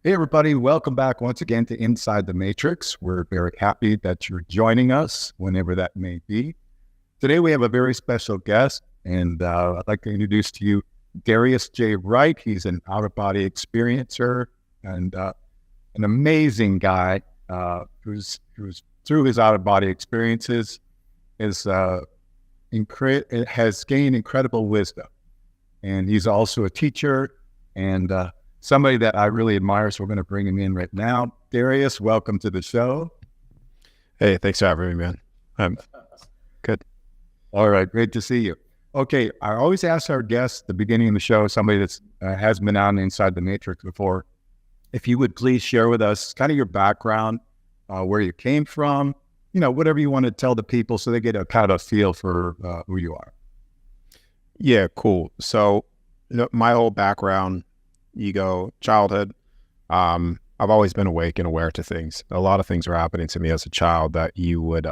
Hey, everybody. Welcome back once again to Inside the Matrix. We're very happy that you're joining us whenever that may be. Today, we have a very special guest, and I'd like to introduce to you Darius J. Wright. He's an out-of-body experiencer and an amazing guy who's through his out-of-body experiences has gained incredible wisdom. And he's also a teacher and somebody that I really admire, so we're going to bring him in right now. Darius, welcome to the show. Hey, thanks for having me, man. I'm good. All right, great to see you. Okay, I always ask our guests at the beginning of the show, somebody that's has been out Inside the Matrix before, if you would please share with us kind of your background, where you came from, whatever you want to tell the people so they get a kind of a feel for who you are. Yeah, cool. So my whole background, childhood, I've always been awake and aware to things. A lot of things were happening to me as a child that you would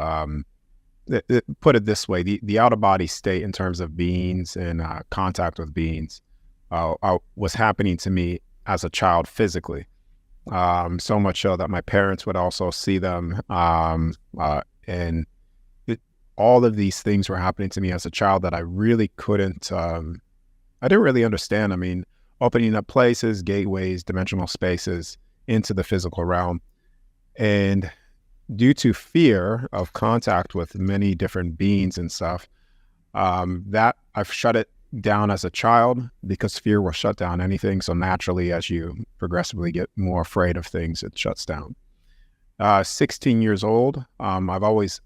put it this way, the out-of-body state in terms of beings and contact with beings was happening to me as a child physically. So much so that my parents would also see them, and all of these things were happening to me as a child that I really couldn't, I didn't really understand. I mean, opening up places, gateways, dimensional spaces into the physical realm. And due to fear of contact with many different beings and stuff, that I've shut it down as a child because fear will shut down anything. So naturally, as you progressively get more afraid of things, it shuts down. 16 years old, I've always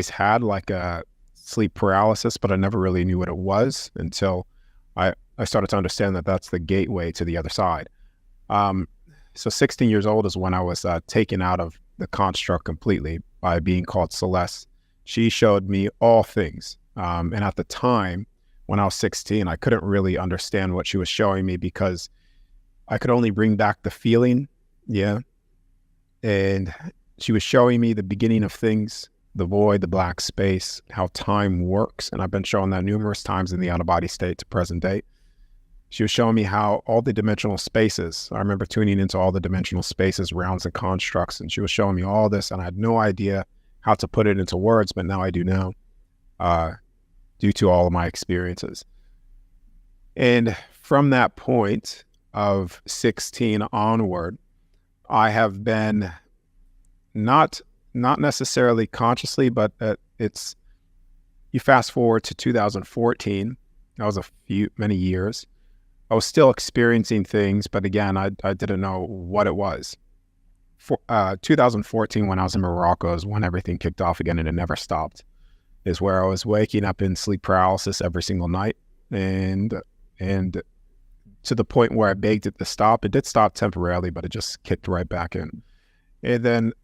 had like a sleep paralysis, but I never really knew what it was until I started to understand that that's the gateway to the other side. So 16 years old is when I was taken out of the construct completely by a being called Celeste. She showed me all things. And at the time, when I was 16, I couldn't really understand what she was showing me because I could only bring back the feeling. Yeah. And she was showing me the beginning of things, the void, the black space, how time works. And I've been shown that numerous times in the out-of-body state to present day. She was showing me how all the dimensional spaces, I remember tuning into all the dimensional spaces, rounds, and constructs, and she was showing me all this, and I had no idea how to put it into words, but now I do now, due to all of my experiences. And from that point of 16 onward, I have been not necessarily consciously, but you fast forward to 2014, that was many years. I was still experiencing things, but again, I didn't know what it was. 2014, when I was in Morocco, is when everything kicked off again, and it never stopped. Is where I was waking up in sleep paralysis every single night, and to the point where I begged it to stop. It did stop temporarily, but it just kicked right back in. And then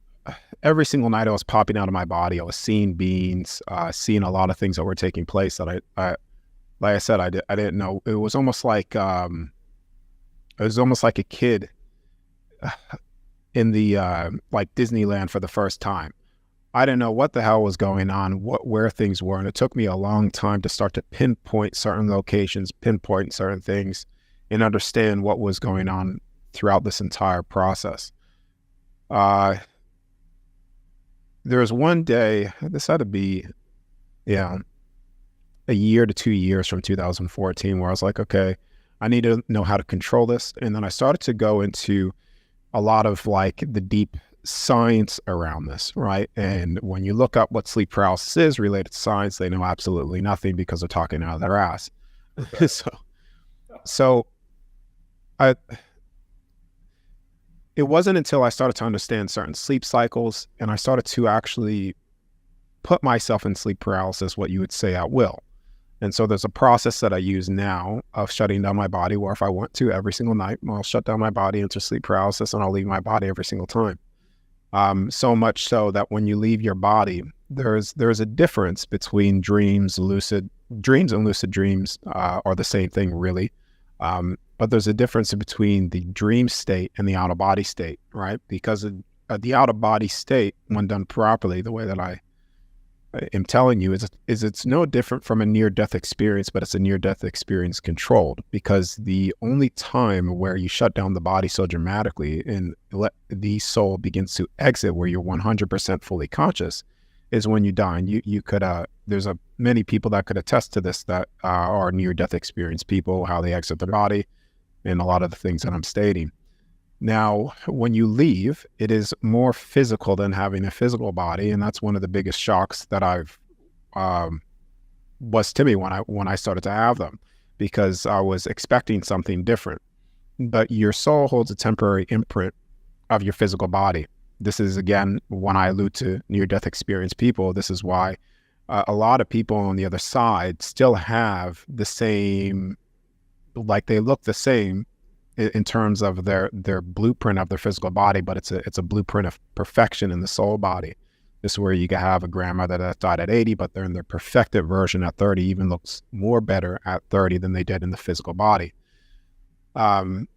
every single night I was popping out of my body. I was seeing beings, seeing a lot of things that were taking place that I like I said, I didn't know. It was almost like a kid in the like Disneyland for the first time. I didn't know what the hell was going on, where things were, and it took me a long time to start to pinpoint certain locations, pinpoint certain things, and understand what was going on throughout this entire process. There was one day, this had to be, a year to 2 years from 2014, where I was like, okay, I need to know how to control this. And then I started to go into a lot of like the deep science around this, right? And when you look up what sleep paralysis is related to science, they know absolutely nothing because they're talking out of their ass. Okay. So it wasn't until I started to understand certain sleep cycles and I started to actually put myself in sleep paralysis, what you would say at will. And so there's a process that I use now of shutting down my body, where if I want to every single night, I'll shut down my body into sleep paralysis and I'll leave my body every single time. So much so that when you leave your body, there's a difference between dreams and lucid dreams are the same thing really. But there's a difference between the dream state and the out-of-body state, right? Because the out-of-body state, when done properly, the way that I am telling you is it's no different from a near-death experience, but it's a near-death experience controlled, because the only time where you shut down the body so dramatically and let the soul begins to exit where you're 100% fully conscious is when you die. And you could, there's many people that could attest to this that are near-death experience people, how they exit the body and a lot of the things that I'm stating. Now, when you leave, it is more physical than having a physical body, and that's one of the biggest shocks that was to me when I started to have them, because I was expecting something different. But your soul holds a temporary imprint of your physical body. This is, again, when I allude to near-death experience people, this is why a lot of people on the other side still have the same, like they look the same in terms of their blueprint of their physical body, but it's a blueprint of perfection in the soul body. This is where you can have a grandmother that died at 80, but they're in their perfected version at 30, even looks more better at 30 than they did in the physical body. And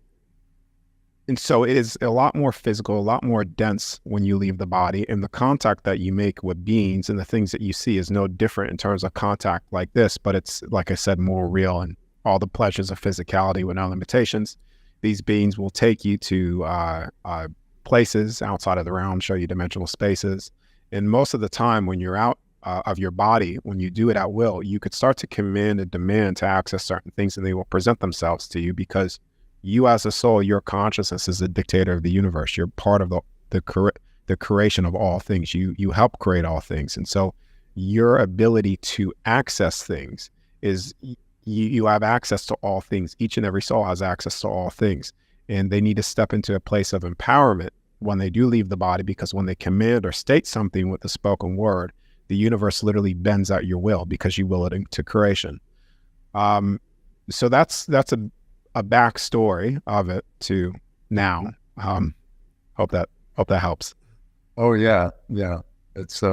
so it is a lot more physical, a lot more dense when you leave the body, and the contact that you make with beings and the things that you see is no different in terms of contact like this, but it's, like I said, more real and all the pleasures of physicality with no limitations. These beings will take you to places outside of the realm, show you dimensional spaces. And most of the time when you're out of your body, when you do it at will, you could start to command and demand to access certain things, and they will present themselves to you because you as a soul, your consciousness is the dictator of the universe. You're part of the creation of all things. You help create all things. And so your ability to access things is you have access to all things. Each and every soul has access to all things, and they need to step into a place of empowerment when they do leave the body, because when they command or state something with the spoken word, the universe literally bends at your will because you will it into creation. So that's a backstory of it to now. Hope that helps. Oh yeah. It's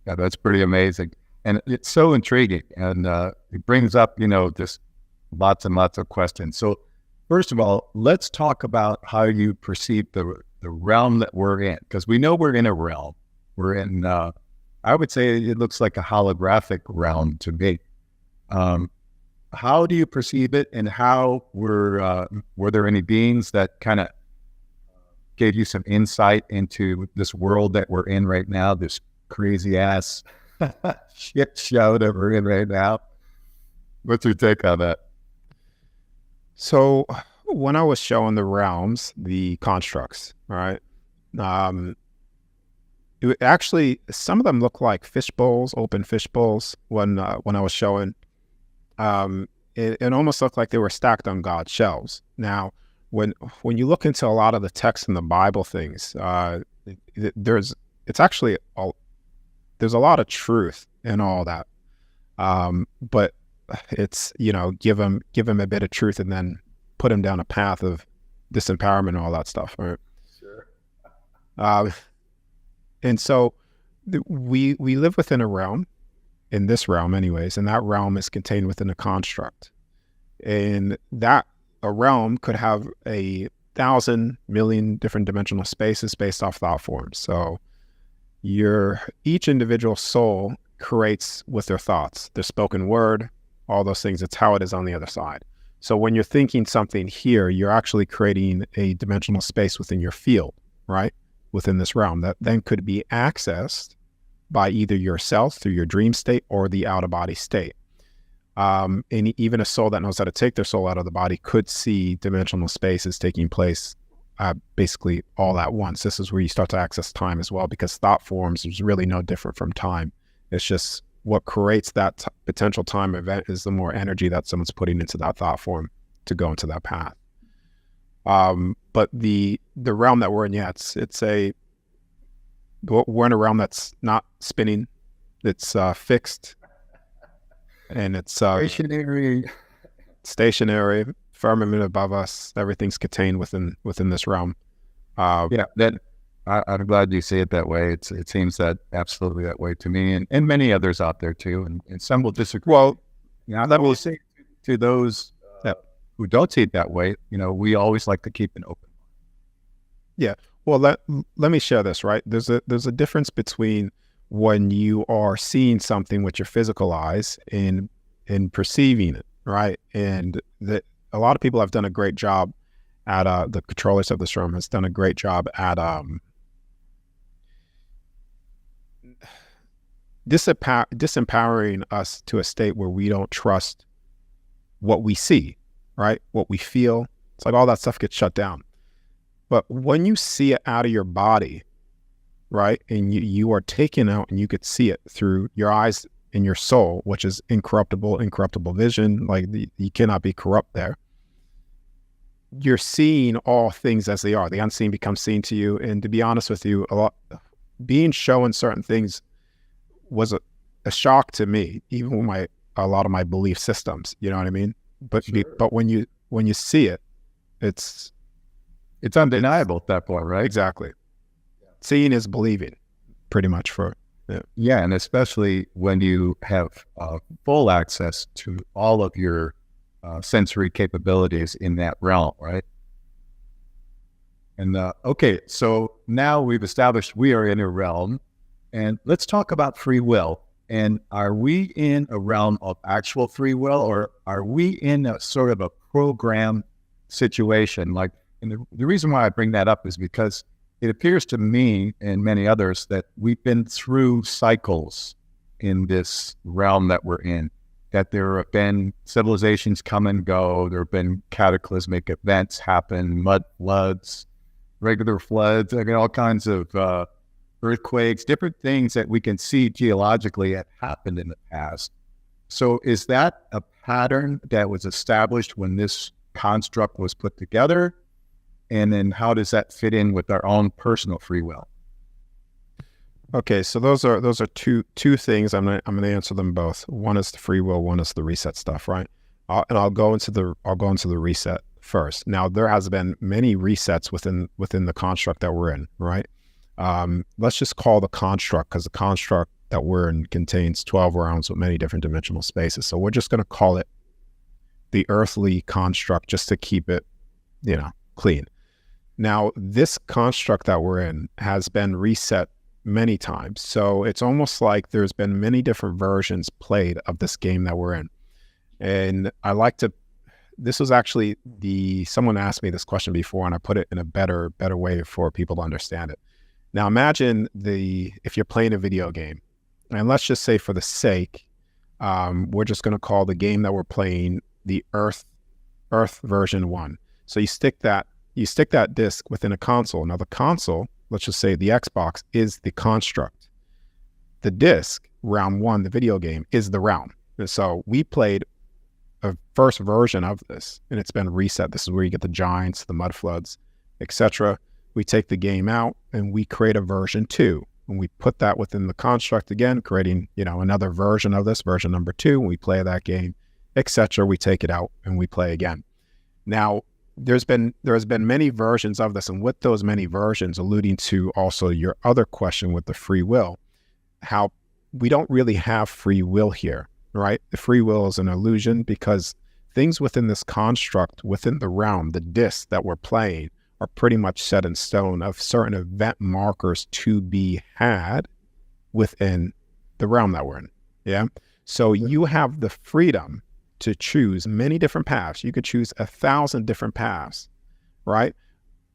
that's pretty amazing. And it's so intriguing, and it brings up, just lots and lots of questions. So first of all, let's talk about how you perceive the realm that we're in, because we know we're in a realm. We're in, I would say it looks like a holographic realm to me. How do you perceive it, and how were there any beings that kind of gave you some insight into this world that we're in right now, this crazy ass shit show that we're in right now? What's your take on that? So when I was showing the realms, the constructs, right? It actually, some of them look like fish bowls, open fish bowls. When I was showing, it almost looked like they were stacked on God's shelves. Now, when you look into a lot of the text in the Bible things, there's a lot of truth in all that. But it's, give him a bit of truth and then put him down a path of disempowerment and all that stuff. Right? Sure. And so we live within a realm, in this realm anyways, and that realm is contained within a construct. And that a realm could have 1,000 million different dimensional spaces based off thought forms. So each individual soul creates with their thoughts, their spoken word, all those things. It's how it is on the other side. So when you're thinking something here, you're actually creating a dimensional space within your field, right? Within this realm that then could be accessed by either yourself through your dream state or the out-of-body state. And even a soul that knows how to take their soul out of the body could see dimensional spaces taking place basically all at once. This is where you start to access time as well, because thought forms is really no different from time. It's just what creates that potential time event is the more energy that someone's putting into that thought form to go into that path. But the realm that we're in, we're in a realm that's not spinning. It's fixed, and it's stationary, firmament above us. Everything's contained within this realm. That I'm glad you say it that way. It seems that absolutely that way to me, and many others out there too. And some will disagree. Well, I will say to those who don't see it that way, we always like to keep an open. Yeah. Well, let me share this, right? There's a difference between when you are seeing something with your physical eyes and perceiving it, right? And a lot of people have done a great job at the controllers of this room has done a great job at disempowering us to a state where we don't trust what we see, right? What we feel. It's like all that stuff gets shut down. But when you see it out of your body, right, and you are taken out and you could see it through your eyes and your soul, which is incorruptible vision, like you cannot be corrupt there. You're seeing all things as they are. The unseen becomes seen to you. And to be honest with you, being shown certain things was a shock to me, even with a lot of my belief systems. You know what I mean? But Sure. But when you see it, it's undeniable at that point, right? exactly. Seeing is believing, pretty much. Yeah, and especially when you have full access to all of your sensory capabilities in that realm, right? And okay, so now we've established we are in a realm, and let's talk about free will. And are we in a realm of actual free will, or are we in a sort of a program situation? Like, and the reason why I bring that up is because it appears to me and many others that we've been through cycles in this realm that we're in, that there have been civilizations come and go, there have been cataclysmic events happen, mud floods, regular floods, I mean, all kinds of earthquakes, different things that we can see geologically have happened in the past. So is that a pattern that was established when this construct was put together? And then how does that fit in with our own personal free will? Okay, so those are two things. I'm gonna answer them both. One is the free will, one is the reset stuff, right? I'll go into the reset first. Now, there has been many resets within the construct that we're in, right? Let's just call the construct, because the construct that we're in contains 12 realms with many different dimensional spaces. So we're just going to call it the earthly construct, just to keep it, clean. Now, this construct that we're in has been reset many times. So it's almost like there's been many different versions played of this game that we're in. And this was actually someone asked me this question before, and I put it in a better way for people to understand it. Now, imagine if you're playing a video game, and let's just say for the sake, we're just going to call the game that we're playing the Earth version 1. So you stick that disc within a console. Now the console, let's just say the Xbox, is the construct. The disc, round 1, the video game, is the realm. And so we played a first version of this, and it's been reset. This is where you get the giants, the mud floods, etc. We take the game out and we create a version 2, and we put that within the construct again, creating another version of this, version number 2. And we play that game, etc. We take it out and we play again. Now, there has been many versions of this, and with those many versions, alluding to also your other question with the free will, how we don't really have free will here, right? The free will is an illusion, because things within this construct, within the realm, the discs that we're playing, are pretty much set in stone of certain event markers to be had within the realm that we're in. Yeah. So you have the freedom to choose many different paths. You could choose 1,000 different paths, right?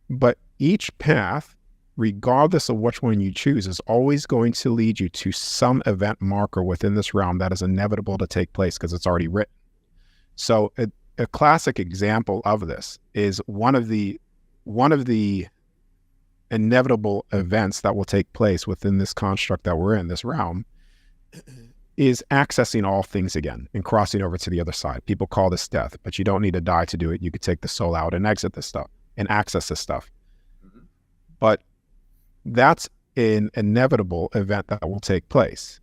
But each path, regardless of which one you choose, is always going to lead you to some event marker within this realm that is inevitable to take place because it's already written. So a classic example of this is one of the inevitable events that will take place within this construct that we're in, this realm, is accessing all things again and crossing over to the other side. People call this death, but you don't need to die to do it. You could take the soul out and exit this stuff and access this stuff. Mm-hmm. But that's an inevitable event that will take place.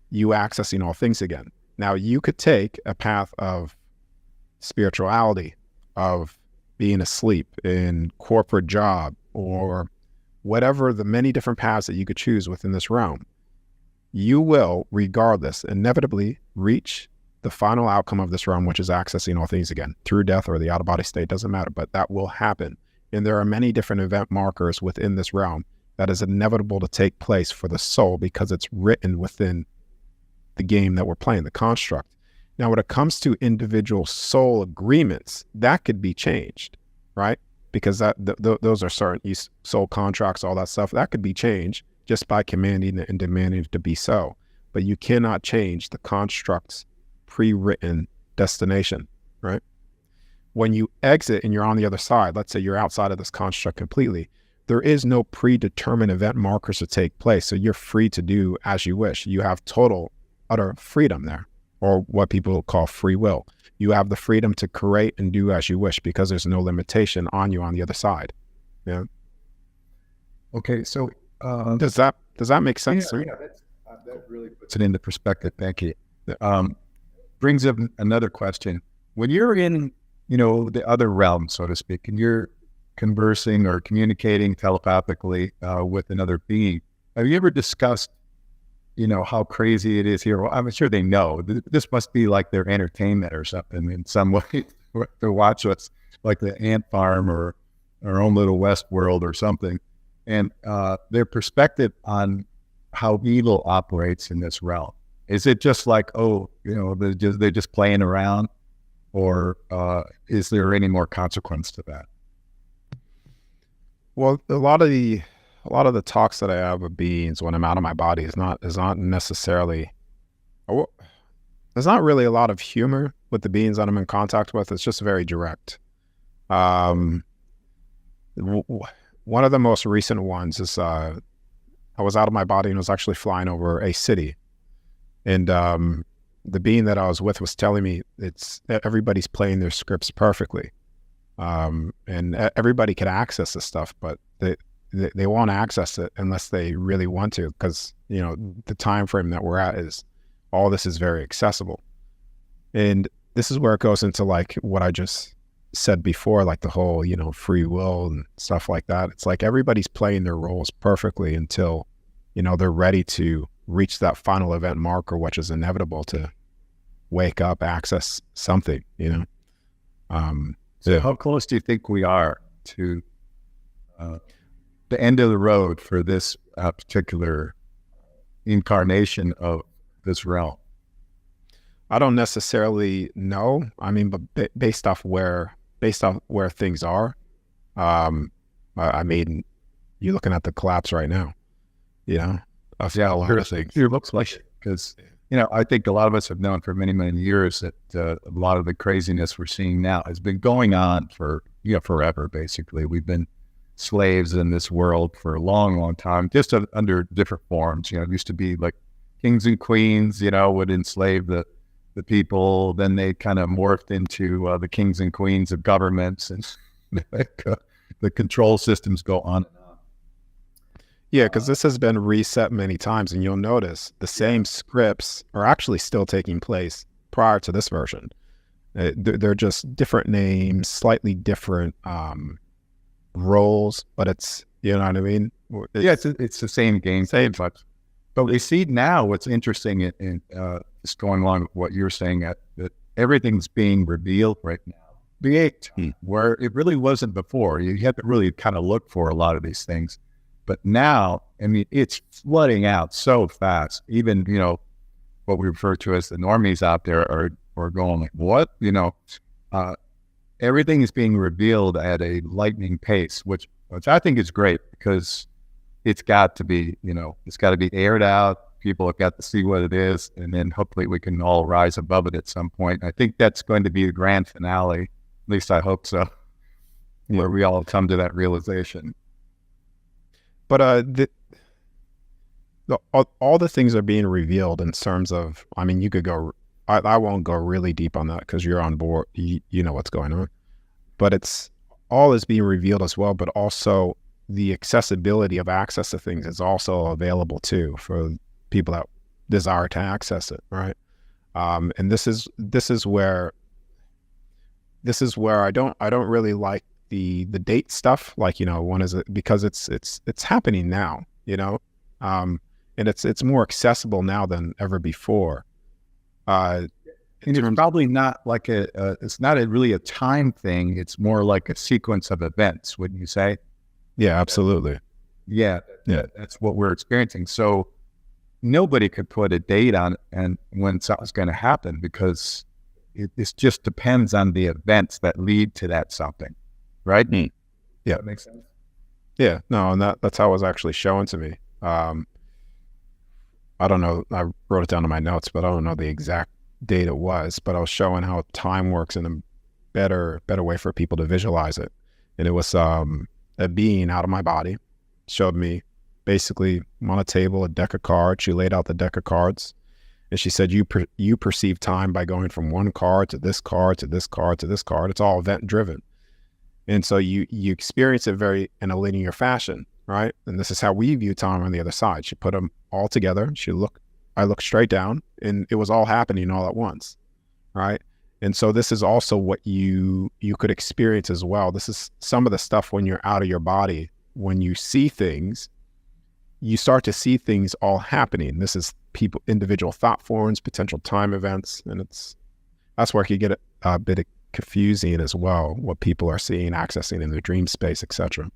You accessing all things again. Now, you could take a path of spirituality, of being asleep, in corporate job, or whatever the many different paths that you could choose within this realm. You will, regardless, inevitably reach the final outcome of this realm, which is accessing all things again, through death or the out-of-body state, doesn't matter, but that will happen. And there are many different event markers within this realm, that is inevitable to take place for the soul because it's written within the game that we're playing, the construct. Now, when it comes to individual soul agreements, that could be changed, right? Because those are certain soul contracts, all that stuff, that could be changed just by commanding it and demanding it to be so. But you cannot change the construct's pre-written destination, right? When you exit and you're on the other side, let's say you're outside of this construct completely, there is no predetermined event markers to take place. So you're free to do as you wish. You have total, utter freedom there, or what people call free will. You have the freedom to create and do as you wish because there's no limitation on you on the other side. Yeah. Okay. So does that make sense? Yeah, that really puts it into perspective. Thank you. Brings up another question. When you're in, the other realm, so to speak, and you're conversing or communicating telepathically with another being, have you ever discussed, how crazy it is here? Well, I'm sure they know. This must be like their entertainment or something in some way to watch us, like the ant farm or our own little West world or something. And their perspective on how evil operates in this realm. Is it just like, they're just playing around, or is there any more consequence to that? Well, a lot of the talks that I have with beings when I'm out of my body is not necessarily. There's not really a lot of humor with the beings that I'm in contact with. It's just very direct. One of the most recent ones is I was out of my body and was actually flying over a city, and the being that I was with was telling me everybody's playing their scripts perfectly. And everybody can access this stuff, but they won't access it unless they really want to, because the time frame that we're at is all this is very accessible. And this is where it goes into like what I just said before, like the whole free will and stuff like that. It's like everybody's playing their roles perfectly until they're ready to reach that final event marker, which is inevitable to wake up, access something. So how close do you think we are to the end of the road for this particular incarnation of this realm? I don't necessarily know. I mean, but based off where things are, I mean, you're looking at the collapse right now. Of a lot of things. It looks like it, because I think a lot of us have known for many, many years that a lot of the craziness we're seeing now has been going on for, forever, basically. We've been slaves in this world for a long, long time, just under different forms. It used to be like kings and queens, would enslave the people. Then they kind of morphed into the kings and queens of governments, and the control systems go on. Yeah, because this has been reset many times, and you'll notice the same scripts are actually still taking place prior to this version. They're just different names, slightly different roles, but it's, you know what I mean? It's the same game. But we see now what's interesting in just going along with what you're saying, that everything's being revealed right now, where it really wasn't before. You had to really kind of look for a lot of these things. But now, I mean, it's flooding out so fast. Even, what we refer to as the normies out there are going like, what? Everything is being revealed at a lightning pace, which I think is great, because it's got to be, it's got to be aired out. People have got to see what it is, and then hopefully we can all rise above it at some point. I think that's going to be the grand finale. At least I hope so, where we all come to that realization. But all the things are being revealed in terms of, I mean, you could go, I won't go really deep on that because you're on board, you know what's going on. But it's all is being revealed as well, but also the accessibility of access to things is also available too for people that desire to access it, right? And this is where I don't really like the date stuff, like, when is it, because it's happening now, and it's more accessible now than ever before. And it's probably not like it's not really a time thing. It's more like a sequence of events, wouldn't you say? Yeah, absolutely. Yeah, Yeah. that's what we're experiencing. So nobody could put a date on and when something's going to happen because it just depends on the events that lead to that something, right? Mm. Yeah. That makes sense. Yeah. No, and that's how it was actually shown to me. I don't know. I wrote it down in my notes, but I don't know the exact date it was. But I was showing how time works in a better way for people to visualize it. And it was a being out of my body showed me basically on a table a deck of cards. She laid out the deck of cards, and she said, "You perceive time by going from one card to this card to this card to this card. It's all event driven, and so you experience it very in a linear fashion, right? And this is how we view time on the other side. She put them all together. I looked straight down, and it was all happening all at once, right? And so this is also what you could experience as well. This is some of the stuff when you're out of your body. When you see things, you start to see things all happening. This is individual thought forms, potential time events, and that's where it can get a bit confusing as well, what people are seeing, accessing in their dream space, etc.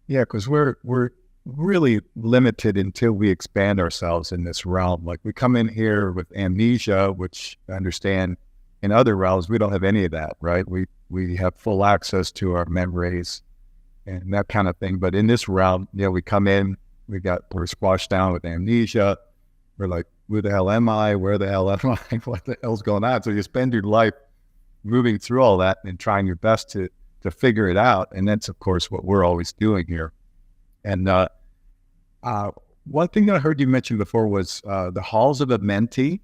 Yeah, because we're really limited until we expand ourselves in this realm. Like we come in here with amnesia, which I understand in other realms, we don't have any of that, right? We have full access to our memories and that kind of thing. But in this realm, we come in, we're squashed down with amnesia. We're like, who the hell am I? Where the hell am I? What the hell's going on? So you spend your life moving through all that and trying your best to figure it out. And that's, of course, what we're always doing here. And one thing that I heard you mention before was the halls of Amenti.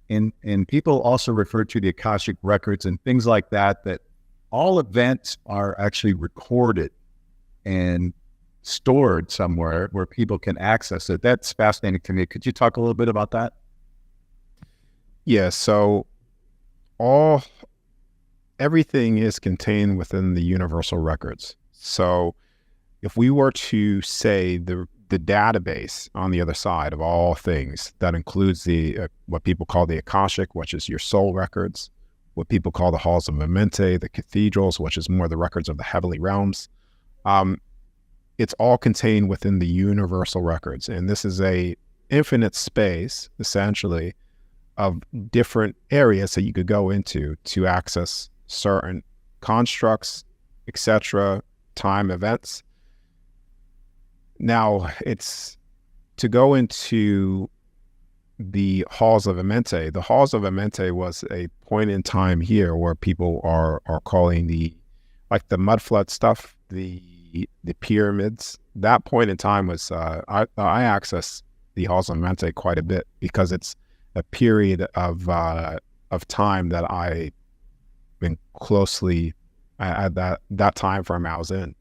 And people also refer to the Akashic records and things like that, that all events are actually recorded and stored somewhere where people can access it. That's fascinating to me. Could you talk a little bit about that? Yeah, so everything is contained within the universal records. So if we were to say the database on the other side of all things, that includes the what people call the Akashic, which is your soul records, what people call the halls of Amenti, the cathedrals, which is more the records of the heavenly realms. It's all contained within the universal records. And this is a infinite space, essentially, of different areas that you could go into to access certain constructs, etc., time events. Now, it's to go into the halls of Amenti. The halls of Amenti was a point in time here where people are calling the mud flood stuff, the pyramids. That point in time was I access the halls of Amenti quite a bit because it's a period of time that I've been closely at that time frame I was in.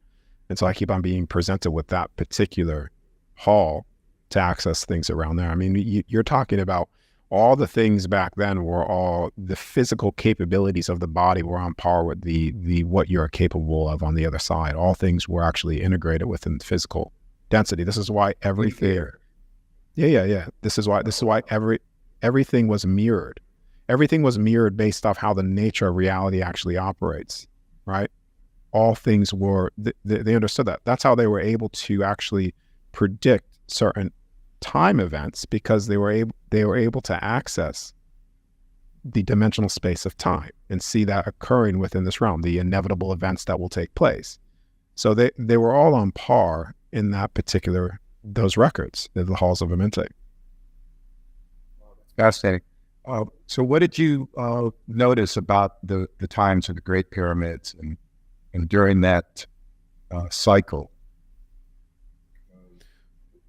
And so I keep on being presented with that particular hall to access things around there. I mean, you're talking about all the things back then were all the physical capabilities of the body were on par with the what you're capable of on the other side. All things were actually integrated within physical density. This is why everything. Yeah. This is why everything was mirrored. Everything was mirrored based off how the nature of reality actually operates, right? All things were, they understood that. That's how they were able to actually predict certain time events, because they were able to access the dimensional space of time and see that occurring within this realm, the inevitable events that will take place. So they were all on par in those records, the halls of Amenti. Fascinating. So what did you notice about the times of the Great Pyramids and during that cycle?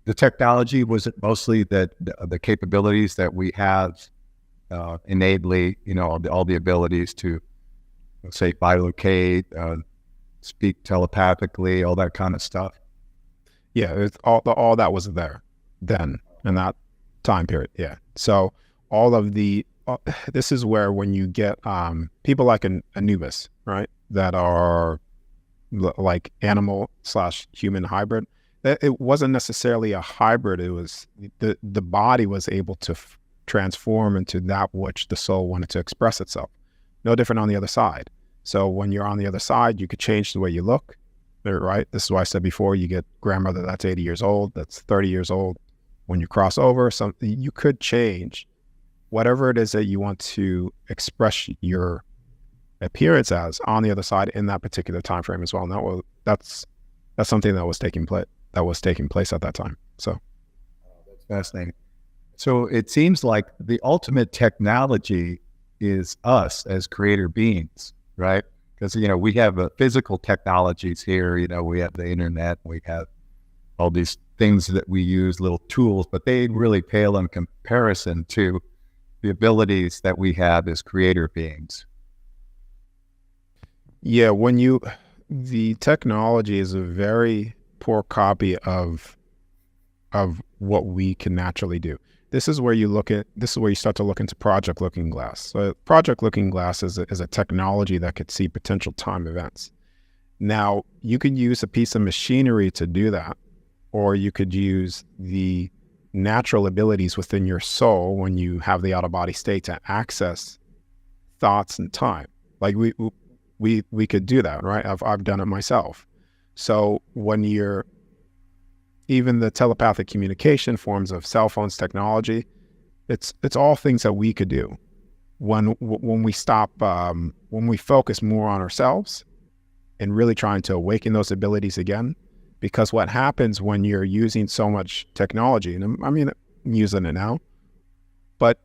The technology, was it mostly that the capabilities that we have innately, all the abilities to, let's say, bilocate, speak telepathically, all that kind of stuff? Yeah, it's all that was there then in that time period. Yeah. So all of this is where when you get people like Anubis, right, that are like animal/human hybrid. It wasn't necessarily a hybrid. It was the body was able to transform into that which the soul wanted to express itself. No different on the other side. So when you're on the other side, you could change the way you look, right? This is why I said before, you get grandmother that's 80 years old, that's 30 years old. When you cross over, something you could change whatever it is that you want to express your appearance as on the other side in that particular time frame as well. And that's something that was taking place at that time. So that's fascinating. So it seems like the ultimate technology is us as creator beings, right? Because, we have physical technologies here, we have the internet, we have all these things that we use, little tools, but they really pale in comparison to the abilities that we have as creator beings. Yeah, the technology is a very poor copy of what we can naturally do. This is where you start to look into Project Looking Glass. So Project Looking Glass is a technology that could see potential time events. Now, you could use a piece of machinery to do that, or you could use the natural abilities within your soul when you have the out-of-body state to access thoughts and time. Like we could do that, right? I've done it myself. So when even the telepathic communication forms of cell phones technology, it's all things that we could do when we stop, when we focus more on ourselves and really trying to awaken those abilities again. Because what happens when you're using so much technology, and I'm using it now, but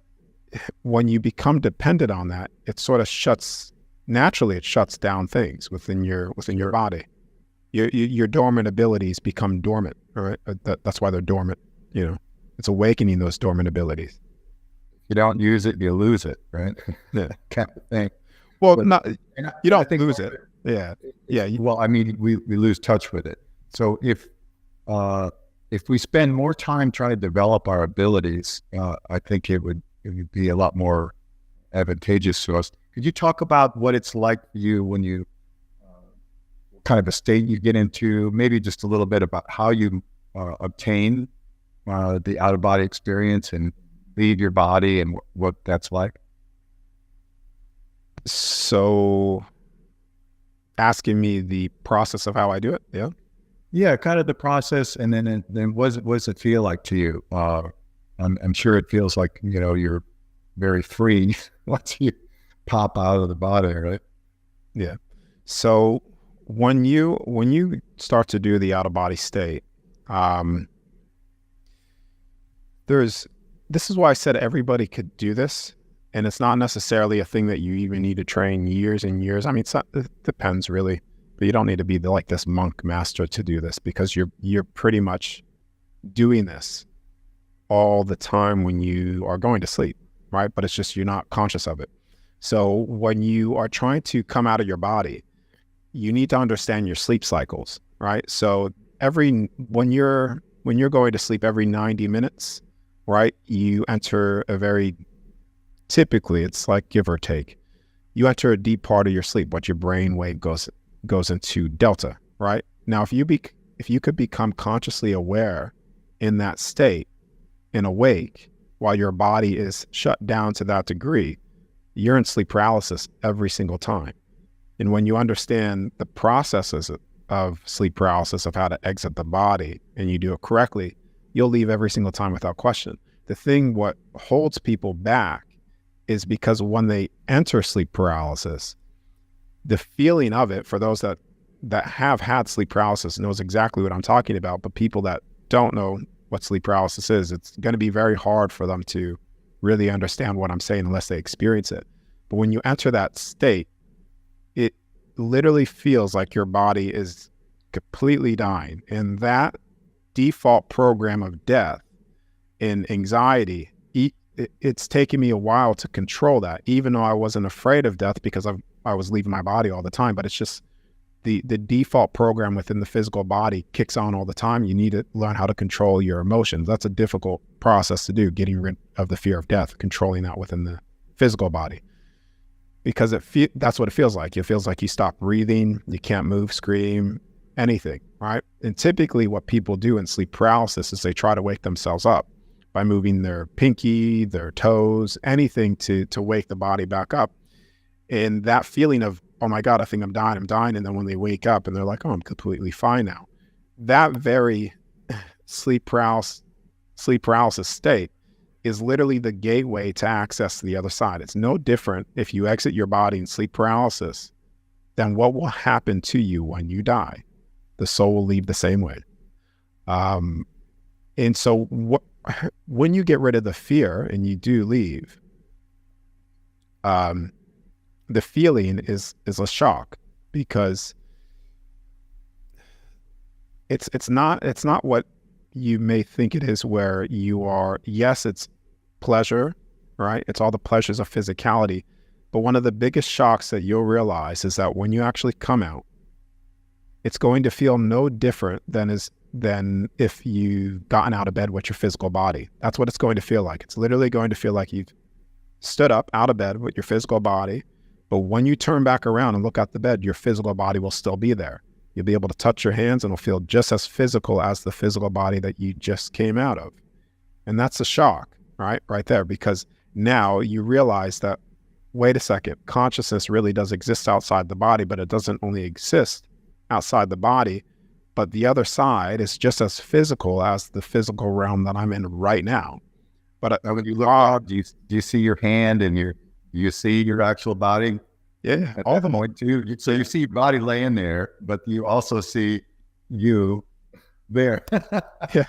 when you become dependent on that, it sort of shuts down things within your body. Your dormant abilities become dormant, right? That's why they're dormant. It's awakening those dormant abilities. If you don't use it, you lose it, right? Yeah. Kind of thing. Well, But, you don't lose it. Yeah. Yeah. Well, we lose touch with it. So if we spend more time trying to develop our abilities, I think it would be a lot more advantageous to us. Could you talk about what it's like for you when you kind of a state you get into, maybe just a little bit about how you obtain the out-of-body experience and leave your body and what that's like? So asking me the process of how I do it, yeah? Yeah, kind of the process, and then what does it feel like to you? I'm sure it feels like you're very free once you pop out of the body, right? Yeah. So when you start to do the out of body state, this is why I said everybody could do this, and it's not necessarily a thing that you even need to train years and years. It depends really. But you don't need to be like this monk master to do this, because you're pretty much doing this all the time when you are going to sleep, right? But it's just you're not conscious of it. So when you are trying to come out of your body, you need to understand your sleep cycles, right? So when you're going to sleep every 90 minutes, right? You enter typically it's like give or take, you enter a deep part of your sleep, what your brain wave goes into delta, right? Now, if you could become consciously aware in that state and awake while your body is shut down to that degree, you're in sleep paralysis every single time. And when you understand the processes of sleep paralysis, of how to exit the body, and you do it correctly, you'll leave every single time without question. The thing what holds people back is because when they enter sleep paralysis, the feeling of it, for those that have had sleep paralysis knows exactly what I'm talking about, but people that don't know what sleep paralysis is, it's going to be very hard for them to really understand what I'm saying unless they experience it. But when you enter that state, it literally feels like your body is completely dying. And that default program of death and anxiety, it's taken me a while to control that, even though I wasn't afraid of death because I was leaving my body all the time. But it's just the default program within the physical body kicks on all the time. You need to learn how to control your emotions. That's a difficult process to do, getting rid of the fear of death, controlling that within the physical body. Because that's what it feels like. It feels like you stop breathing, you can't move, scream, anything, right? And typically what people do in sleep paralysis is they try to wake themselves up by moving their pinky, their toes, anything to wake the body back up. And that feeling of oh my God, I think I'm dying. And then when they wake up and they're like, oh, I'm completely fine now. That very sleep paralysis state is literally the gateway to access the other side. It's no different if you exit your body in sleep paralysis than what will happen to you when you die. The soul will leave the same way. And so when you get rid of the fear and you do leave, the feeling is a shock, because it's not what you may think it is, where you are, yes, it's pleasure, right? It's all the pleasures of physicality. But one of the biggest shocks that you'll realize is that when you actually come out, it's going to feel no different than if you've gotten out of bed with your physical body. That's what it's going to feel like. It's literally going to feel like you've stood up out of bed with your physical body, but when you turn back around and look at the bed, your physical body will still be there. You'll be able to touch your hands and it'll feel just as physical as the physical body that you just came out of. And that's a shock, right there, because now you realize that, wait a second, consciousness really does exist outside the body, but it doesn't only exist outside the body, but the other side is just as physical as the physical realm that I'm in right now. But when you look up, do you see your hand and you see your actual body? Yeah, all the point too. So you see your body laying there, but you also see you there. Yeah,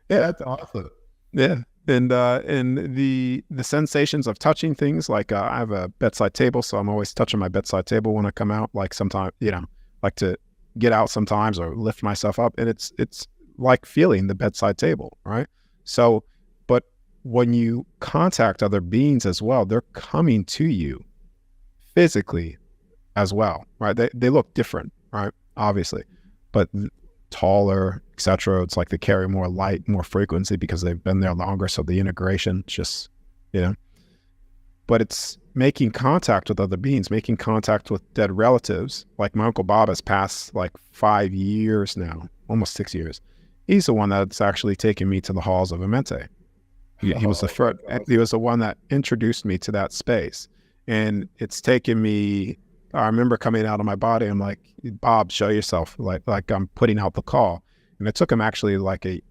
that's awesome. Yeah, and the sensations of touching things, like I have a bedside table, so I'm always touching my bedside table when I come out. Like sometimes, like to get out sometimes or lift myself up, and it's like feeling the bedside table, right? So, but when you contact other beings as well, they're coming to you physically as well, right? They look different, right? Obviously, but taller, etc. It's like they carry more light, more frequency because they've been there longer. So the integration just, but it's making contact with other beings, making contact with dead relatives. Like my Uncle Bob has passed like 5 years now, almost 6 years. He's the one that's actually taken me to the halls of Amente. He was the first, he was the one that introduced me to that space. And it's taken me, I remember coming out of my body, I'm like, Bob, show yourself, like I'm putting out the call. And it took him actually like a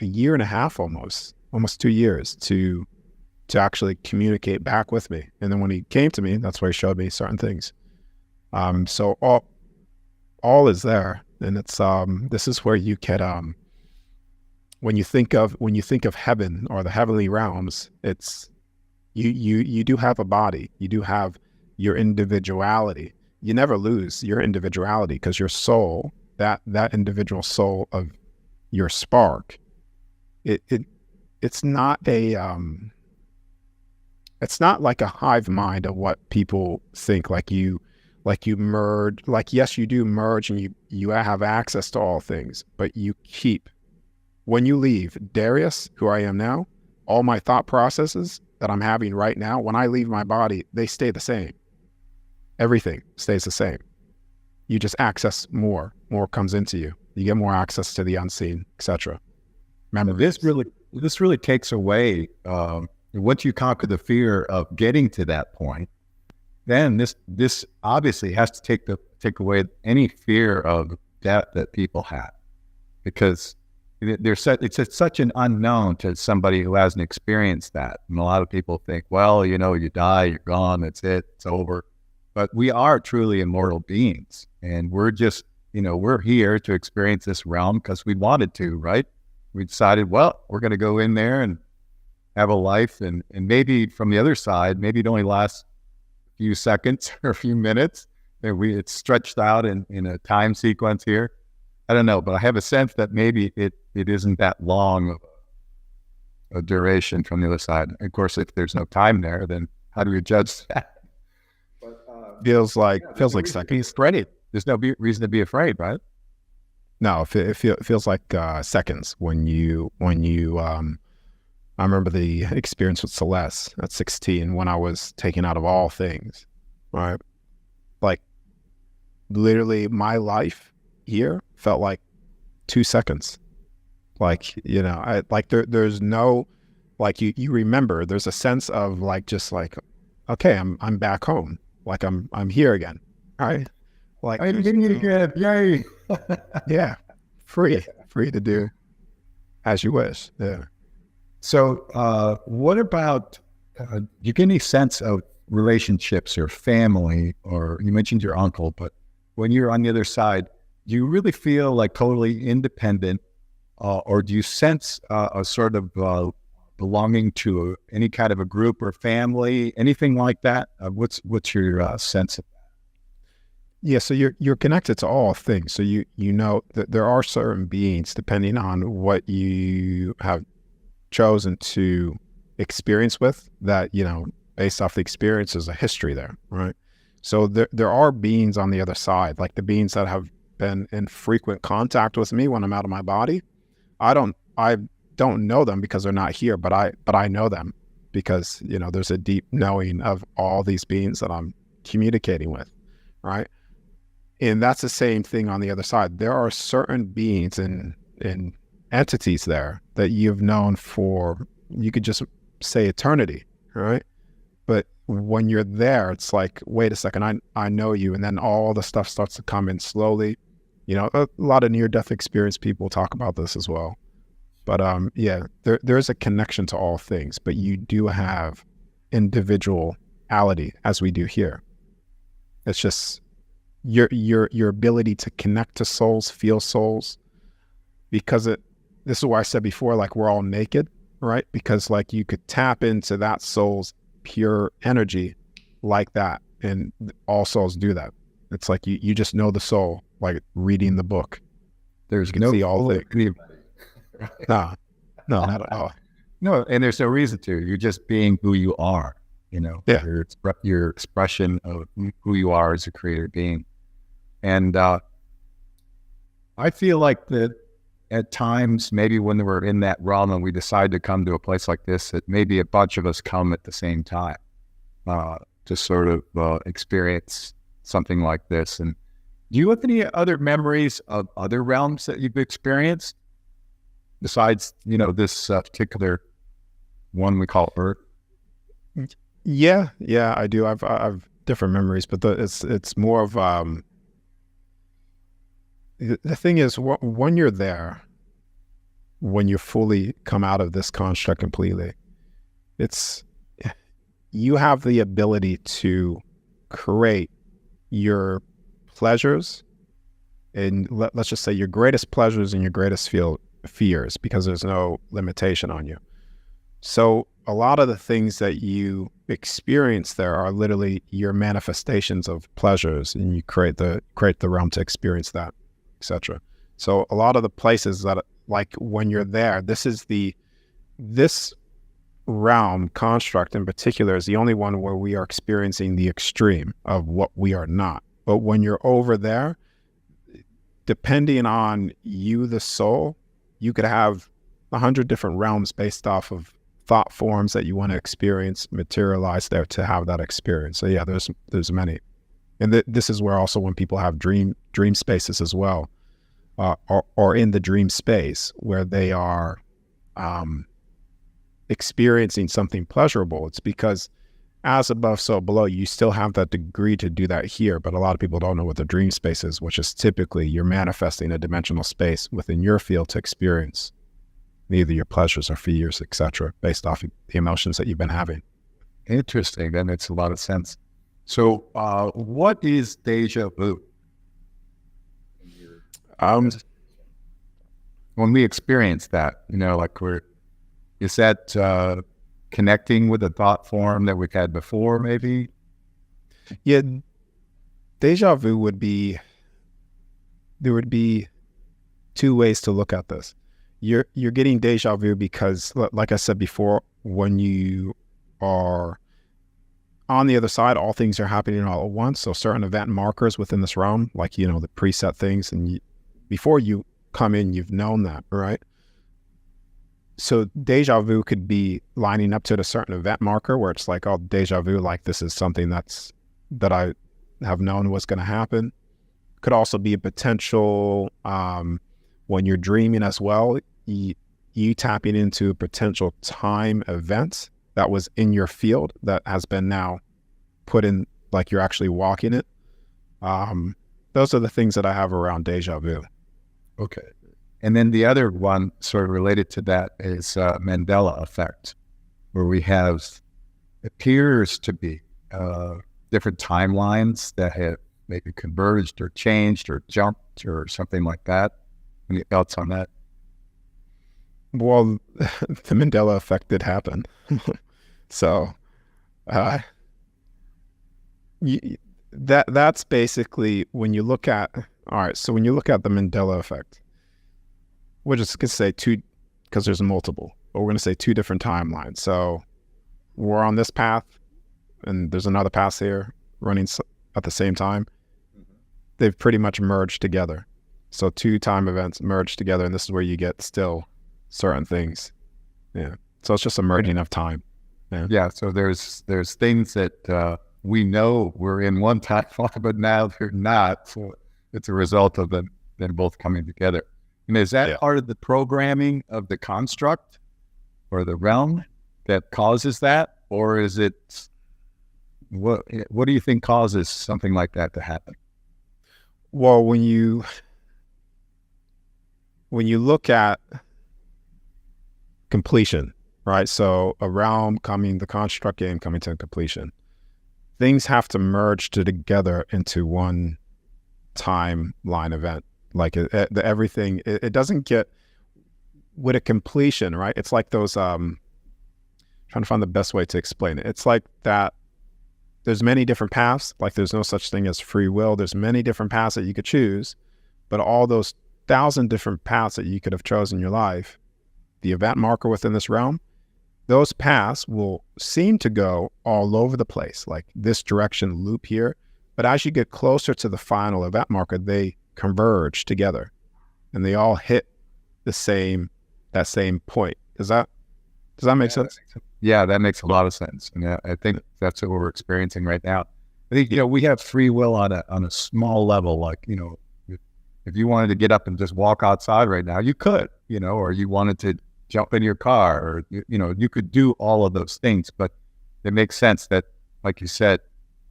year and a half, almost 2 years to actually communicate back with me. And then when he came to me, that's where he showed me certain things. So all is there. And it's, this is where you can, when you think of heaven or the heavenly realms, it's, you do have a body, you do have your individuality. You never lose your individuality, because your soul, that individual soul of your spark, it's not it's not like a hive mind of what people think, like you merge, like, yes, you do merge and you have access to all things, but you keep, when you leave Darius, who I am now, all my thought processes that I'm having right now, when I leave my body, they stay the same. Everything stays the same. You just access more comes into you. You get more access to the unseen, etc. Remember, this really takes away, once you conquer the fear of getting to that point, then this obviously has to take away any fear of death that people have, because it's such an unknown to somebody who hasn't experienced that. And a lot of people think, well, you die, you're gone, that's it, it's over. But we are truly immortal beings, and we're just, we're here to experience this realm because we wanted to, right? We decided, well, we're going to go in there and have a life, and maybe from the other side, maybe it only lasts a few seconds or a few minutes, and it's stretched out in a time sequence here. I don't know, but I have a sense that maybe it isn't that long of a duration from the other side. Of course, if there's no time there, then how do we judge that? But, feels like seconds. Ready. There's no reason to be afraid, right? No, it feels like seconds when you I remember the experience with Celeste at 16 when I was taken out of all things, right? Like, literally my life here felt like 2 seconds. Like, there's no, like, you remember, there's a sense of like, just like, okay, I'm back home. Like I'm here again. right? Like, I'm getting it again. Yay. yeah, free to do as you wish. Yeah. So, what about, do you get any sense of relationships or family, or you mentioned your uncle, but when you're on the other side, do you really feel like totally independent, or do you sense a sort of belonging to any kind of a group or family, anything like that? What's your sense of that? Yeah, so you're connected to all things. So you know that there are certain beings, depending on what you have chosen to experience with, that, based off the experience, there's a history there, right? So there are beings on the other side, like the beings that have been in frequent contact with me when I'm out of my body. I don't know them because they're not here, but I know them because, there's a deep knowing of all these beings that I'm communicating with, right? And that's the same thing on the other side. There are certain beings and entities there that you've known for, you could just say eternity, right? But when you're there, it's like, wait a second, I know you. And then all the stuff starts to come in slowly. A lot of near-death experience people talk about this as well. But yeah, there's a connection to all things, but you do have individuality as we do here. It's just your ability to connect to souls, feel souls, because this is why I said before, like, we're all naked, right? Because like you could tap into that soul's pure energy like that, and all souls do that. It's like you just know the soul, like reading the book. There's You can no see all full things. anybody. No, not at all. No, and there's no reason to. You're just being who you are. Yeah. Your expression of who you are as a creator being. And I feel like that at times, maybe when we're in that realm and we decide to come to a place like this, that maybe a bunch of us come at the same time to sort of experience something like this. And do you have any other memories of other realms that you've experienced besides, this particular one we call Earth? Yeah, I do. I've different memories, but it's more of the thing is, when you're there, when you fully come out of this construct completely, you have the ability to create your pleasures, and let's just say your greatest pleasures and your greatest fears, because there's no limitation on you. So a lot of the things that you experience there are literally your manifestations of pleasures, and you create the realm to experience that, etc. So a lot of the places that, like, when you're there, this realm construct in particular is the only one where we are experiencing the extreme of what we are not. But when you're over there, depending on you, the soul, you could have 100 different realms based off of thought forms that you want to experience materialize there to have that experience. So yeah, there's many. And this is where also when people have dream spaces as well, or in the dream space where they are experiencing something pleasurable, it's because as above, so below, you still have that degree to do that here. But a lot of people don't know what the dream space is, which is typically you're manifesting a dimensional space within your field to experience either your pleasures or fears, etc., based off of the emotions that you've been having. Interesting. That makes a lot of sense. So what is deja vu? When we experience that, like is that connecting with a thought form that we've had before, maybe? Yeah, deja vu there would be two ways to look at this. You're getting deja vu because, like I said before, when you are on the other side, all things are happening all at once. So certain event markers within this realm, like, the preset things, and before you come in, you've known that, right? So deja vu could be lining up to a certain event marker where it's like, oh, deja vu, like this is something that I have known was going to happen. Could also be a potential, when you're dreaming as well, you tapping into a potential time event that was in your field that has been now put in, like you're actually walking it. Those are the things that I have around deja vu. Okay. And then the other one sort of related to that is Mandela effect, where we have, appears to be different timelines that have maybe converged or changed or jumped or something like that. Any thoughts on that? Well, the Mandela effect did happen. So uh, that's basically when you look at, all right, so when you look at the Mandela effect, we're just going to say two, because there's multiple, but we're going to say two different timelines. So we're on this path and there's another path here running at the same time. They've pretty much merged together. So two time events merged together, and this is where you get still certain things. Yeah. So it's just a merging of time. Yeah. Yeah. So there's things that we know we're in one timeline, but now they're not. So it's a result of them both coming together. And is that part of the programming of the construct or the realm that causes that? Or is it, what do you think causes something like that to happen? Well, when you look at completion, right? So a realm coming, the construct game coming to completion, things have to merge together into one timeline event. Like everything, it doesn't get with a completion, right? It's like those, trying to find the best way to explain it. It's like that there's many different paths, like there's no such thing as free will. There's many different paths that you could choose, but all those 1,000 different paths that you could have chosen in your life, the event marker within this realm, those paths will seem to go all over the place, like this direction loop here. But as you get closer to the final event marker, they converge together and they all hit that same point. Does that make sense? Yeah, that makes a lot of sense. And I think that's what we're experiencing right now. I think, we have free will on a small level. Like, if you wanted to get up and just walk outside right now, you could, or you wanted to jump in your car, or, you could do all of those things. But it makes sense that, like you said,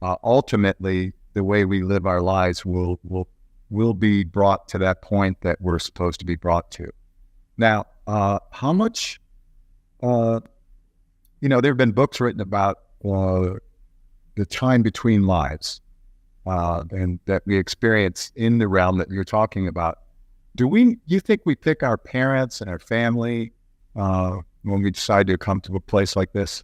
ultimately the way we live our lives will be brought to that point that we're supposed to be brought to. Now, how much, there have been books written about the time between lives and that we experience in the realm that you're talking about. You think we pick our parents and our family when we decide to come to a place like this?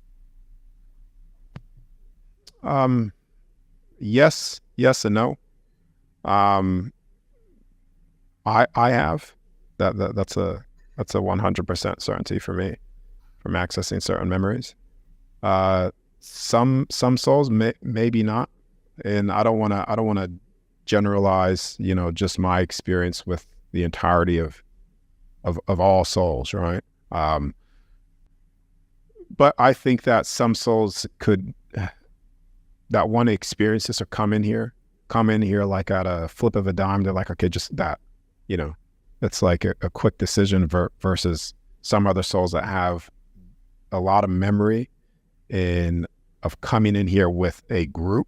Yes and no. I have that's a 100% certainty for me from accessing certain memories. Some souls maybe not, and I don't want to generalize, just my experience with the entirety of all souls, right? But I think that some souls that want to experience this or come in here like at a flip of a dime. They're like, okay, just that, it's like a quick decision versus some other souls that have a lot of memory of coming in here with a group,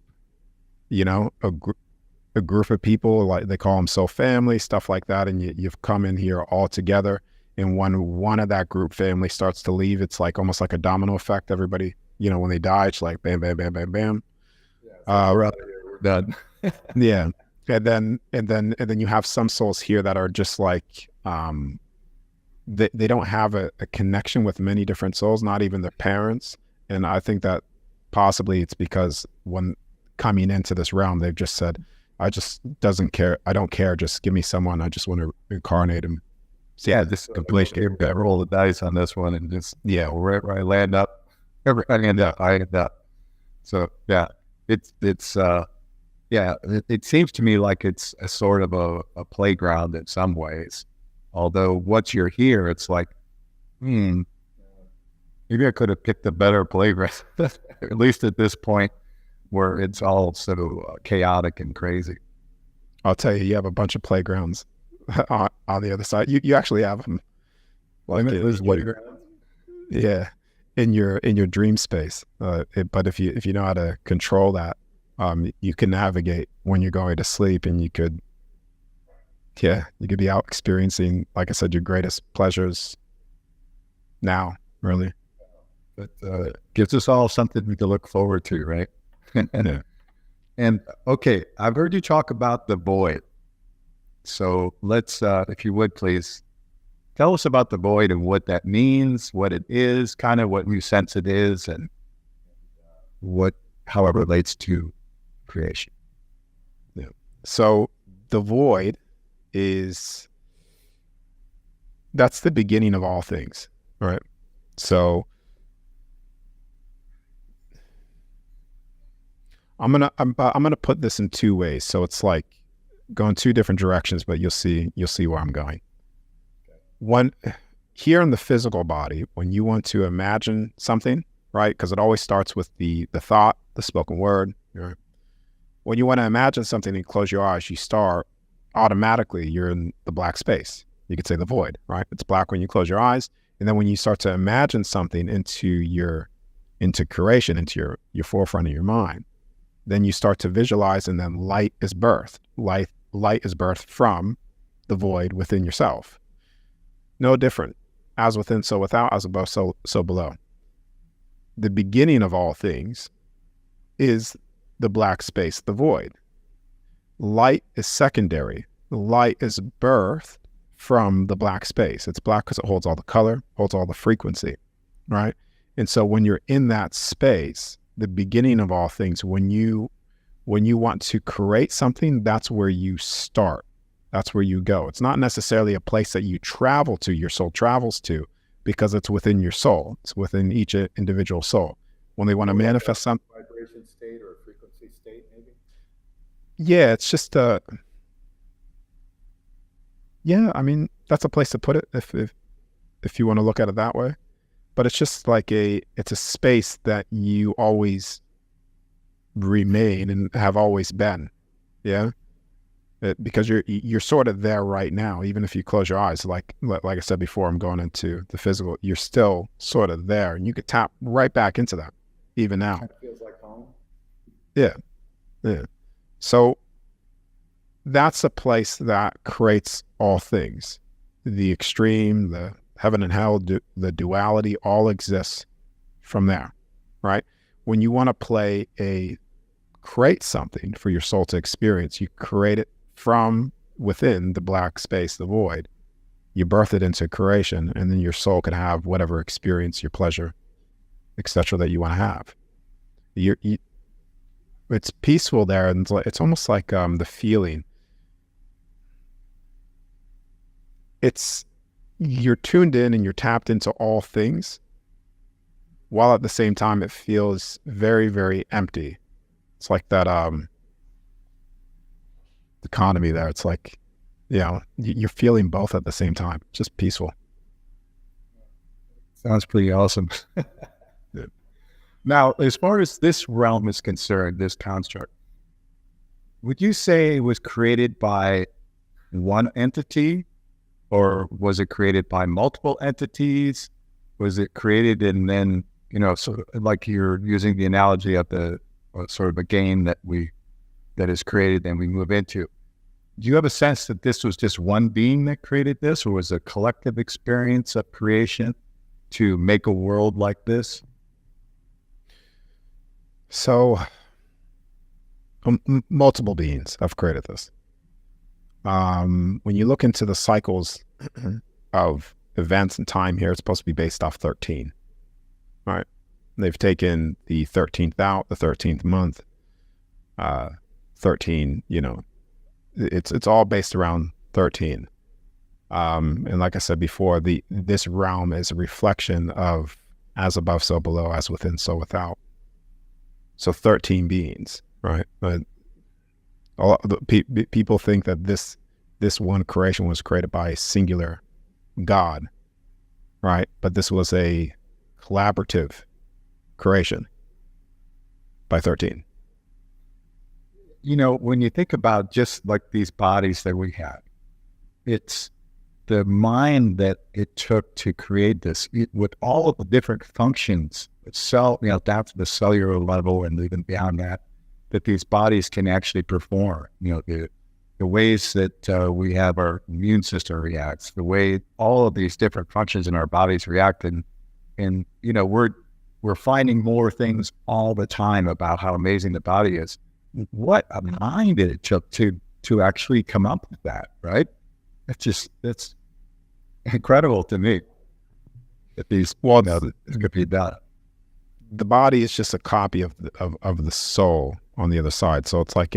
a group of people, like they call them soul family, stuff like that. And you've come in here all together. And when one of that group family starts to leave, it's like almost like a domino effect. Everybody, when they die, it's like bam, bam, bam, bam, bam. We're done. Yeah. And then you have some souls here that are just like, they don't have a connection with many different souls, not even their parents. And I think that possibly it's because when coming into this realm, they've just said, I don't care. Just give me someone. I just want to incarnate him. So yeah, this completely roll the dice on this one and just, wherever I land up, wherever I end up. So yeah, it seems to me like it's a sort of a playground in some ways. Although once you're here, it's like, maybe I could have picked a better playground, at least at this point where it's all so chaotic and crazy. I'll tell you have a bunch of playgrounds on the other side. You actually have them. Like in your dream space. But if you know how to control that, You can navigate when you're going to sleep, and you could be out experiencing, like I said, your greatest pleasures now, really. But gives us all something to look forward to, right? Yeah. And okay, I've heard you talk about the void. So let's, if you would please, tell us about the void and what that means, what it is, kind of what you sense it is, and how it relates to creation. Yeah. So the void that's the beginning of all things, right? So I'm gonna put this in two ways. So it's like going two different directions, but you'll see where I'm going. One, here in the physical body, when you want to imagine something, right? Because it always starts with the thought, the spoken word. Right? When you want to imagine something and close your eyes, you start automatically. You're in the black space. You could say the void, right? It's black when you close your eyes, and then when you start to imagine something into creation, into your forefront of your mind, then you start to visualize, and then light is birthed. Light is birthed from the void within yourself. No different. As within, so without. As above, so below. The beginning of all things is the black space, the void. Light is secondary. Light is birthed from the black space. It's black because it holds all the color, holds all the frequency, right? And so when you're in that space, the beginning of all things, when you want to create something, that's where you start. That's where you go. It's not necessarily a place that you travel to, your soul travels to, because it's within your soul. It's within each individual soul. When they want to manifest something. Vibration state or a frequency state, maybe? Yeah, it's just I mean, that's a place to put it if you want to look at it that way. But it's just like it's a space that you always remain and have always been. Yeah. Because you're sort of there right now, even if you close your eyes. Like I said before, I'm going into the physical. You're still sort of there, and you could tap right back into that, even now. It feels like home. Yeah. So that's a place that creates all things. The extreme, the heaven and hell, the duality, all exists from there, right? When you want to create something for your soul to experience, you create it from within the black space, the void. You birth it into creation, and then your soul can have whatever experience, your pleasure, etc., that you want to have. It's peaceful there, and it's almost like the feeling. You're tuned in and you're tapped into all things, while at the same time it feels very, very empty. It's like that dichotomy there. It's like, you're feeling both at the same time. Just peaceful. Sounds pretty awesome. Yeah. Now, as far as this realm is concerned, this construct, would you say it was created by one entity, or was it created by multiple entities? Was it created and then, sort of like you're using the analogy of the sort of a game that is created and we move into? Do you have a sense that this was just one being that created this, or was it a collective experience of creation to make a world like this? So, multiple beings have created this. When you look into the cycles of events and time here, it's supposed to be based off 13, right? They've taken the 13th out, the 13th month, 13, it's all based around 13. And like I said before, this realm is a reflection of as above, so below, as within, so without. So 13 beings, right? But people think that this one creation was created by a singular God, right? But this was a collaborative creation by 13. When you think about just like these bodies that we have, it's the mind that it took to create this with all of the different functions, down to the cellular level and even beyond that that these bodies can actually perform. The ways that we have our immune system reacts, the way all of these different functions in our bodies react, and we're finding more things all the time about how amazing the body is. What a mind it took to actually come up with that, right? That's incredible to me. That these this could be done. The body is just a copy of the soul on the other side. So it's like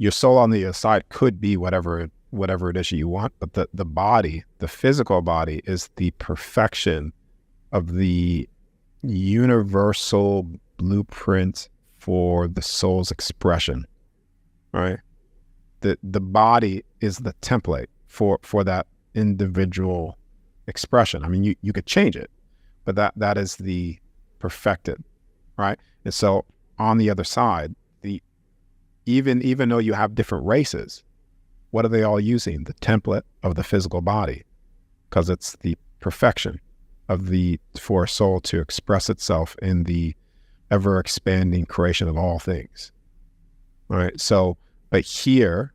your soul on the other side could be whatever it is you want, but the body, the physical body, is the perfection of the universal blueprint for the soul's expression, right? The body is the template for that individual expression. I mean, you could change it, but that is the perfected, right? And so on the other side, even though you have different races, what are they all using? The template of the physical body, because it's the perfection for a soul to express itself in the ever expanding creation of all things. All right. So, but here,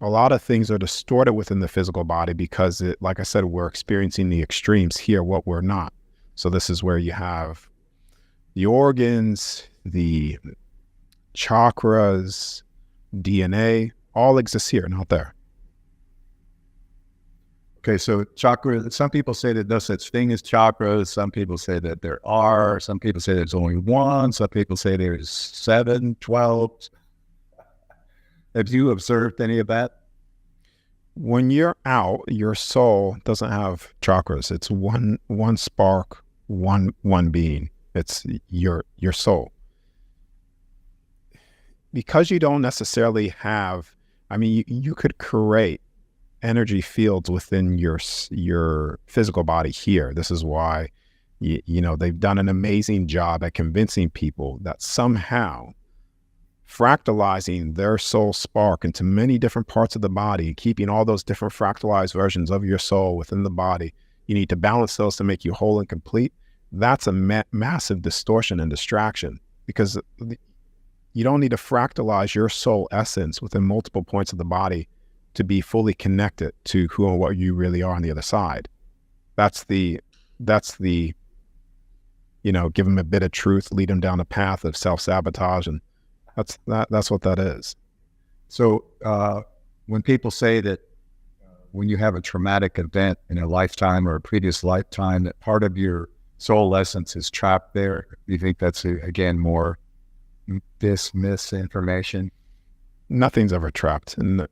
a lot of things are distorted within the physical body because like I said, we're experiencing the extremes here, what we're not. So this is where you have the organs, the chakras, DNA, all exists here, not there. Okay, so chakra, some people say that no such thing as chakras. Some people say that there are. Some people say there's only one. Some people say there's 7, 12. Have you observed any of that? When you're out, your soul doesn't have chakras. It's one spark, one being. It's your soul. Because you don't necessarily have, I mean, you could create energy fields within your physical body here. This is why, they've done an amazing job at convincing people that somehow fractalizing their soul spark into many different parts of the body, keeping all those different fractalized versions of your soul within the body, you need to balance those to make you whole and complete. That's a massive distortion and distraction, because you don't need to fractalize your soul essence within multiple points of the body to be fully connected to who and what you really are on the other side. That's the give them a bit of truth, lead them down a path of self-sabotage, and that's what that is. So when people say that when you have a traumatic event in a lifetime or a previous lifetime, that part of your soul essence is trapped there, do you think that's, again, more misinformation? Nothing's ever trapped, and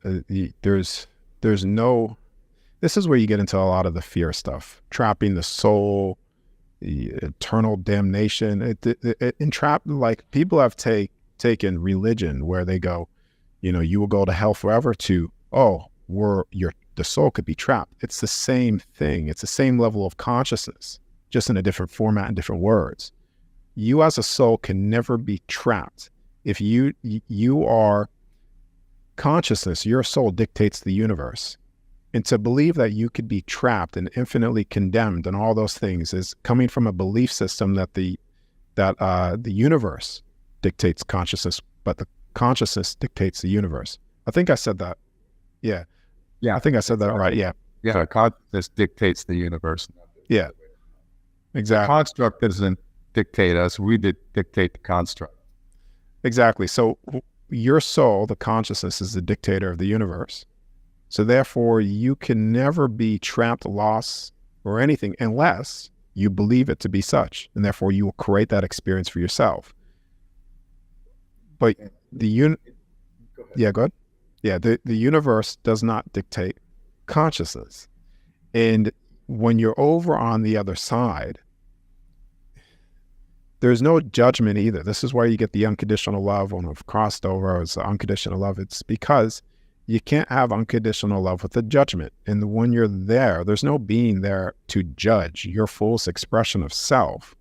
there's no. This is where you get into a lot of the fear stuff, trapping the soul, the eternal damnation. Entrapped, like people have taken religion where they go, you will go to hell forever, to the soul could be trapped. It's the same thing. It's the same level of consciousness, just in a different format and different words. You as a soul can never be trapped. If you are consciousness, your soul dictates the universe. And to believe that you could be trapped and infinitely condemned and all those things is coming from a belief system that the universe dictates consciousness, but the consciousness dictates the universe. I think I said that. Yeah. I think I said that right. Yeah. Yeah. Consciousness dictates the universe. Yeah. Exactly. The construct doesn't dictate us. We dictate the construct. Exactly. So your soul, the consciousness, is the dictator of the universe. So therefore, you can never be trapped, lost, or anything unless you believe it to be such. And therefore, you will create that experience for yourself. But the universe does not dictate consciousness. And when you're over on the other side, there's no judgment either. This is where you get the unconditional love. When I've crossed over, it's unconditional love. It's because you can't have unconditional love with a judgment. And when you're there, there's no being there to judge your fullest expression of self,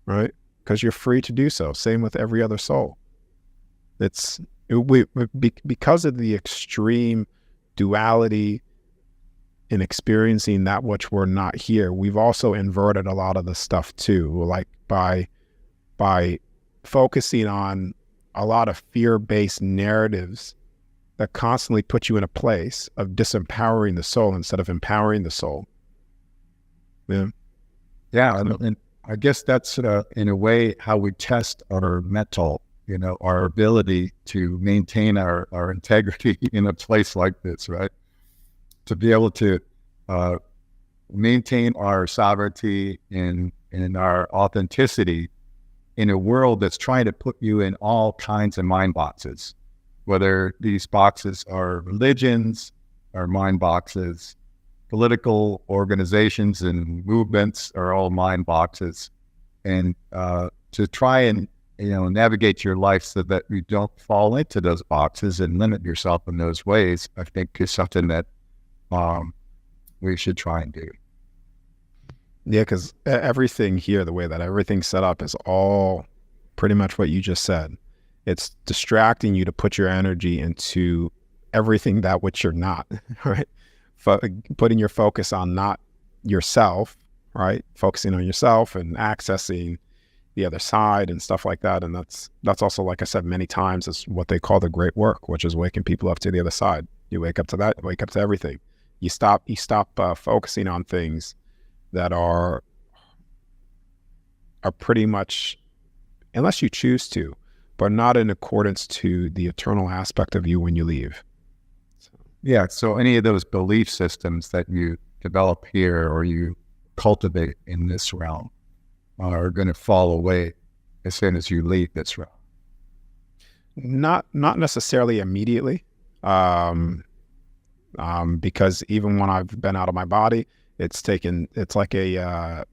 right? Because you're free to do so. Same with every other soul. Because of the extreme duality in experiencing that which we're not here, we've also inverted a lot of the stuff too, like by focusing on a lot of fear-based narratives that constantly put you in a place of disempowering the soul instead of empowering the soul. Yeah. Yeah. And I guess that's in a way how we test our mental, our ability to maintain our integrity in a place like this, right? To be able to maintain our sovereignty and our authenticity in a world that's trying to put you in all kinds of mind boxes, whether these boxes are religions or mind boxes, political organizations and movements are all mind boxes. And to try and, navigate your life so that you don't fall into those boxes and limit yourself in those ways, I think is something that we should try and do. Yeah, because everything here, the way that everything's set up is all pretty much what you just said. It's distracting you to put your energy into everything that which you're not, right? Putting your focus on not yourself, right? Focusing on yourself and accessing the other side and stuff like that. And that's also, like I said many times, is what they call the great work, which is waking people up to the other side. You wake up to that, wake up to everything. You stop focusing on things that are pretty much, unless you choose to, but not in accordance to the eternal aspect of you when you leave. Yeah. So any of those belief systems that you develop here or you cultivate in this realm are going to fall away as soon as you leave this realm. Not necessarily immediately, because even when I've been out of my body, it's like it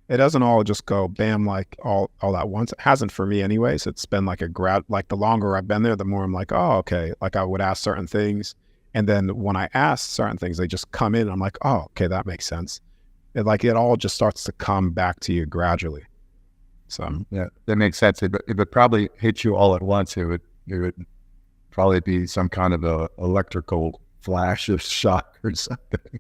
doesn't all just go bam, like all at once. It hasn't for me anyways. It's been like like the longer I've been there, the more I'm like, oh, okay. Like I would ask certain things. And then when I ask certain things, they just come in and I'm like, oh, okay, that makes sense. It all just starts to come back to you gradually. So yeah, that makes sense. It would probably hit you all at once. It would probably be some kind of a electrical flash of shock or something.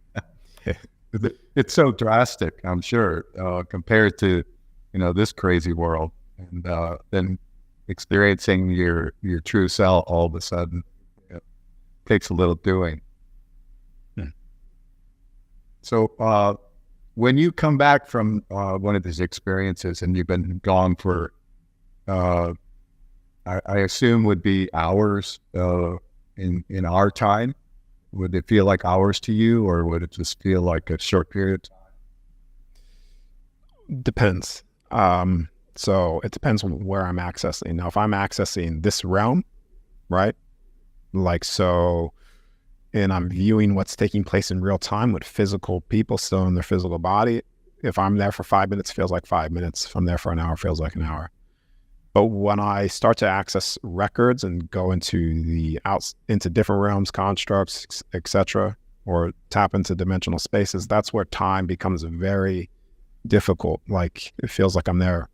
It's so drastic, I'm sure, compared to, this crazy world, and then experiencing your true self all of a sudden takes a little doing. So when you come back from one of these experiences and you've been gone for, I assume would be hours in our time. Would it feel like hours to you, or would it just feel like a short period of time? Depends. So it depends on where I'm accessing. Now, if I'm accessing this realm, right? Like so, and I'm viewing what's taking place in real time with physical people still in their physical body. If I'm there for 5 minutes, it feels like 5 minutes. If I'm there for an hour, it feels like an hour. But when I start to access records and go into different realms, constructs, etc., or tap into dimensional spaces, that's where time becomes very difficult. Like it feels like I'm there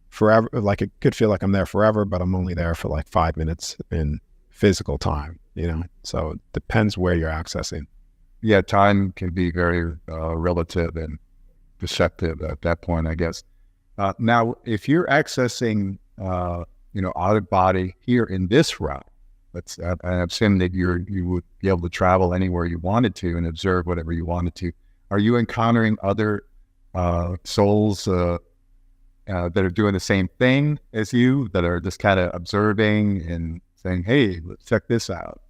forever. Like it could feel like I'm there forever, but I'm only there for like 5 minutes in physical time. So it depends where you're accessing. Yeah, time can be very relative and deceptive at that point, I guess. Now, if you're accessing out of body here in this realm, I assume that you would be able to travel anywhere you wanted to and observe whatever you wanted to. Are you encountering other souls that are doing the same thing as you, that are just kind of observing and saying, "Hey, let's check this out"?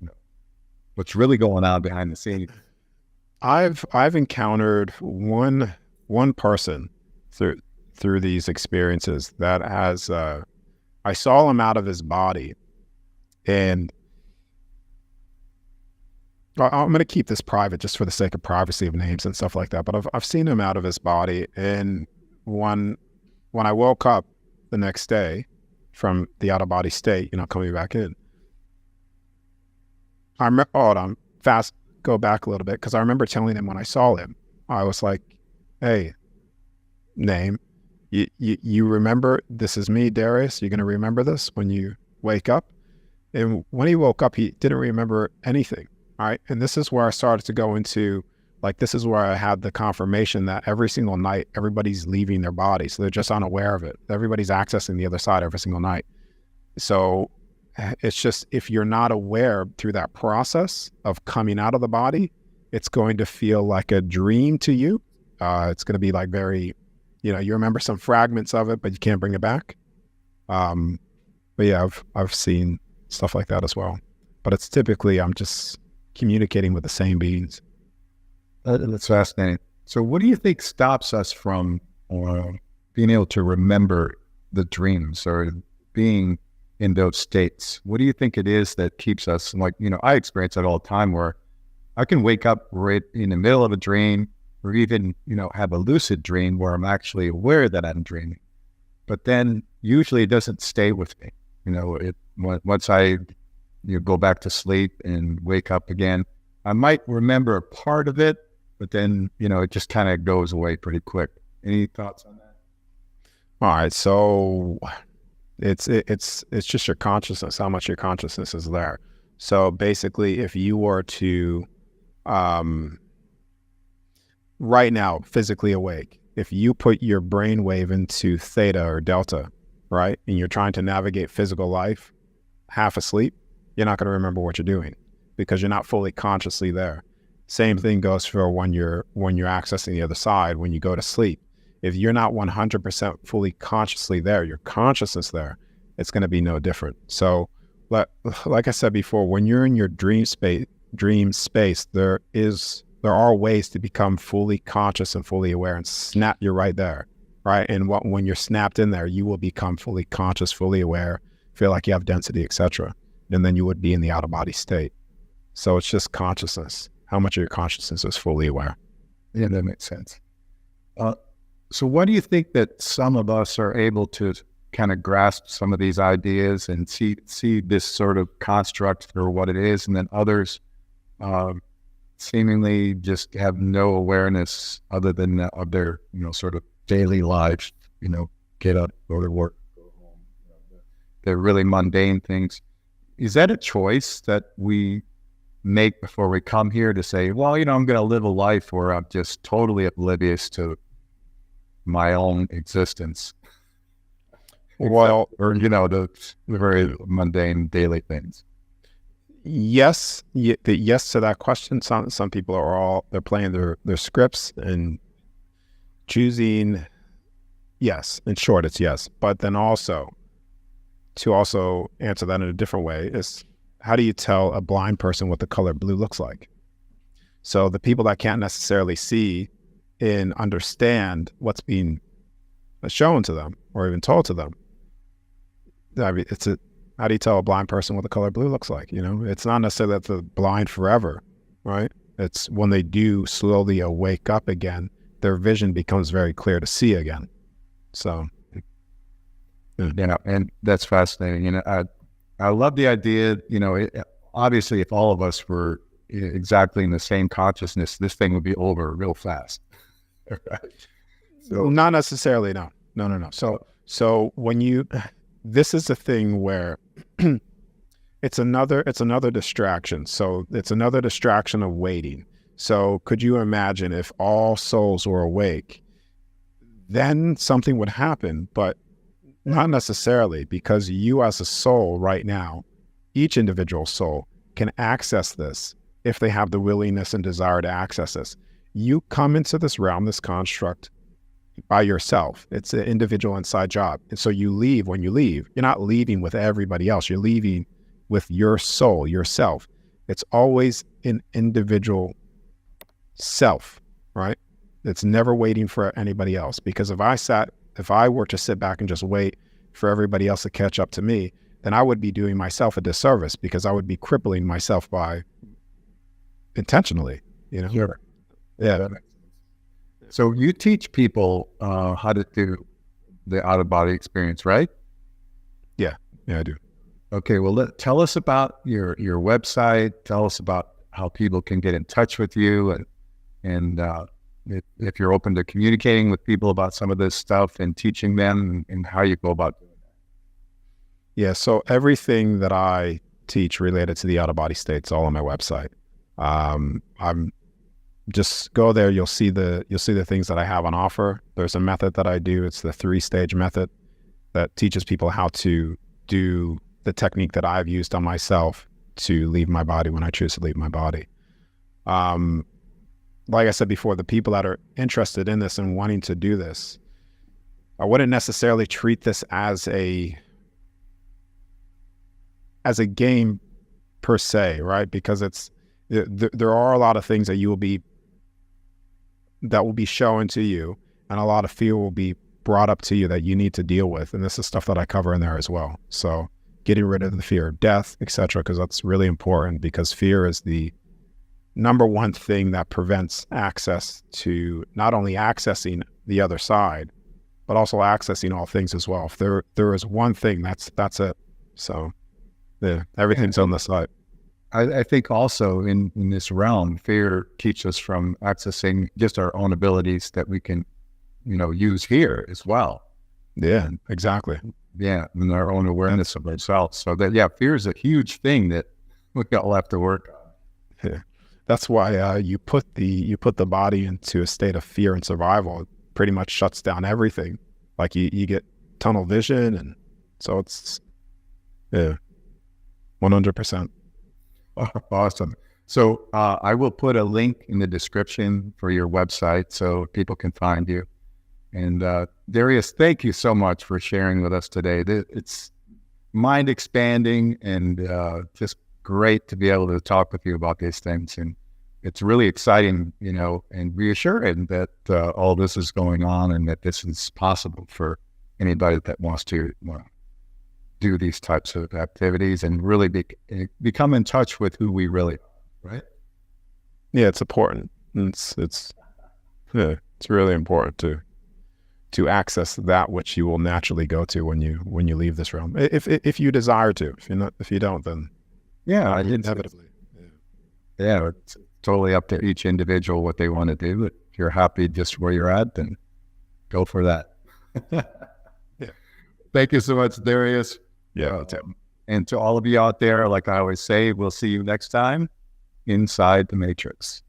What's really going on behind the scenes? I've encountered one person through these experiences that has I saw him out of his body, and I'm going to keep this private just for the sake of privacy of names and stuff like that. But I've seen him out of his body, and when I woke up the next day from the out of body state, coming back in, go back a little bit, because I remember telling him when I saw him, I was like, "Hey, name. You remember, this is me, Darius. You're going to remember this when you wake up." And when he woke up, he didn't remember anything. All right. And this is where I started to go into Like, this is where I had the confirmation that every single night, everybody's leaving their body. So they're just unaware of it. Everybody's accessing the other side every single night. So it's just, if you're not aware through that process of coming out of the body, it's going to feel like a dream to you. It's going to be like very, you remember some fragments of it, but you can't bring it back. But yeah, I've seen stuff like that as well. But it's typically, I'm just communicating with the same beings. That's fascinating. So what do you think stops us from being able to remember the dreams or being in those states? What do you think it is that keeps us, like, I experience that all the time where I can wake up right in the middle of a dream or even, have a lucid dream where I'm actually aware that I'm dreaming. But then usually it doesn't stay with me. Once I go back to sleep and wake up again, I might remember a part of it, but then, it just kind of goes away pretty quick. Any thoughts on that? All right. So it's just your consciousness, how much your consciousness is there. So basically, if you were to, right now, physically awake, if you put your brain wave into theta or delta, right, and you're trying to navigate physical life half asleep, you're not going to remember what you're doing because you're not fully consciously there. Same thing goes for when you're accessing the other side, when you go to sleep. If you're not 100% fully consciously there, your consciousness there, it's going to be no different. So like I said before, when you're in your dream space, there are ways to become fully conscious and fully aware, and snap, you're right there, right? And when you're snapped in there, you will become fully conscious, fully aware, feel like you have density, etc. And then you would be in the out-of-body state. So it's just consciousness. How much of your consciousness is fully aware? Yeah, that makes sense. So why do you think that some of us are able to kind of grasp some of these ideas and see this sort of construct for what it is, and then others seemingly just have no awareness other than of their, sort of daily lives, get up, go to work, go home, they're really mundane things. Is that a choice that we make before we come here to say, well, I'm going to live a life where I'm just totally oblivious to my own existence? Well, or, the very mundane daily things. Yes. Yes to that question. Some people they're playing their scripts and choosing. Yes. In short, it's yes. But then to answer that in a different way is, how do you tell a blind person what the color blue looks like? So the people that can't necessarily see and understand what's being shown to them or even told to them, I mean, how do you tell a blind person what the color blue looks like? It's not necessarily that they're blind forever, right? It's when they do slowly wake up again, their vision becomes very clear to see again. So, and that's fascinating. I love the idea, obviously if all of us were exactly in the same consciousness, this thing would be over real fast. Right? So, not necessarily, no. So when this is a thing where it's another distraction. So it's another distraction of waiting. So could you imagine if all souls were awake, then something would happen, but not necessarily, because you as a soul right now, each individual soul can access this if they have the willingness and desire to access this. You come into this realm, this construct, by yourself. It's an individual inside job. And so when you leave, you're not leaving with everybody else. You're leaving with your soul, yourself. It's always an individual self, right? It's never waiting for anybody else. Because if I were to sit back and just wait for everybody else to catch up to me, then I would be doing myself a disservice, because I would be crippling myself by intentionally, Sure. Yeah. That makes sense. So you teach people how to do the out-of-body experience, right? Yeah, I do. Okay, well, tell us about your website. Tell us about how people can get in touch with you, and if you're open to communicating with people about some of this stuff and teaching them, and how you go about doing that. Yeah, so everything that I teach related to the out-of-body state is all on my website. just go there. You'll see the things that I have on offer. There's a method that I do. It's the 3-stage method that teaches people how to do the technique that I've used on myself to leave my body when I choose to leave my body. Like I said before, the people that are interested in this and wanting to do this, I wouldn't necessarily treat this as a game per se, right? Because there are a lot of things that will be shown to you, and a lot of fear will be brought up to you that you need to deal with. And this is stuff that I cover in there as well. So getting rid of the fear of death, etc., because that's really important, because fear is the number one thing that prevents access to not only accessing the other side, but also accessing all things as well. If there is one thing, that's it. So yeah, everything's on the side. I think also in this realm, fear keeps us from accessing just our own abilities that we can, use here as well. Yeah, exactly. Yeah, and our own awareness of ourselves. So that, fear is a huge thing that we all have to work on. Yeah. That's why you put the body into a state of fear and survival. It pretty much shuts down everything. Like you get tunnel vision, and so it's 100%. Awesome. So I will put a link in the description for your website so people can find you. And Darius, thank you so much for sharing with us today. It's mind expanding and just great to be able to talk with you about these things. And it's really exciting, and reassuring that all this is going on and that this is possible for anybody that wants to do these types of activities and really become in touch with who we really are, right? Yeah, it's important. It's really important to access that which you will naturally go to when you leave this realm, if you desire to. If you don't, then inevitably. Yeah, it's totally up to each individual what they want to do. If you're happy just where you're at, then go for that. Yeah. Thank you so much, Darius. Yeah. And to all of you out there, like I always say, we'll see you next time inside the Matrix.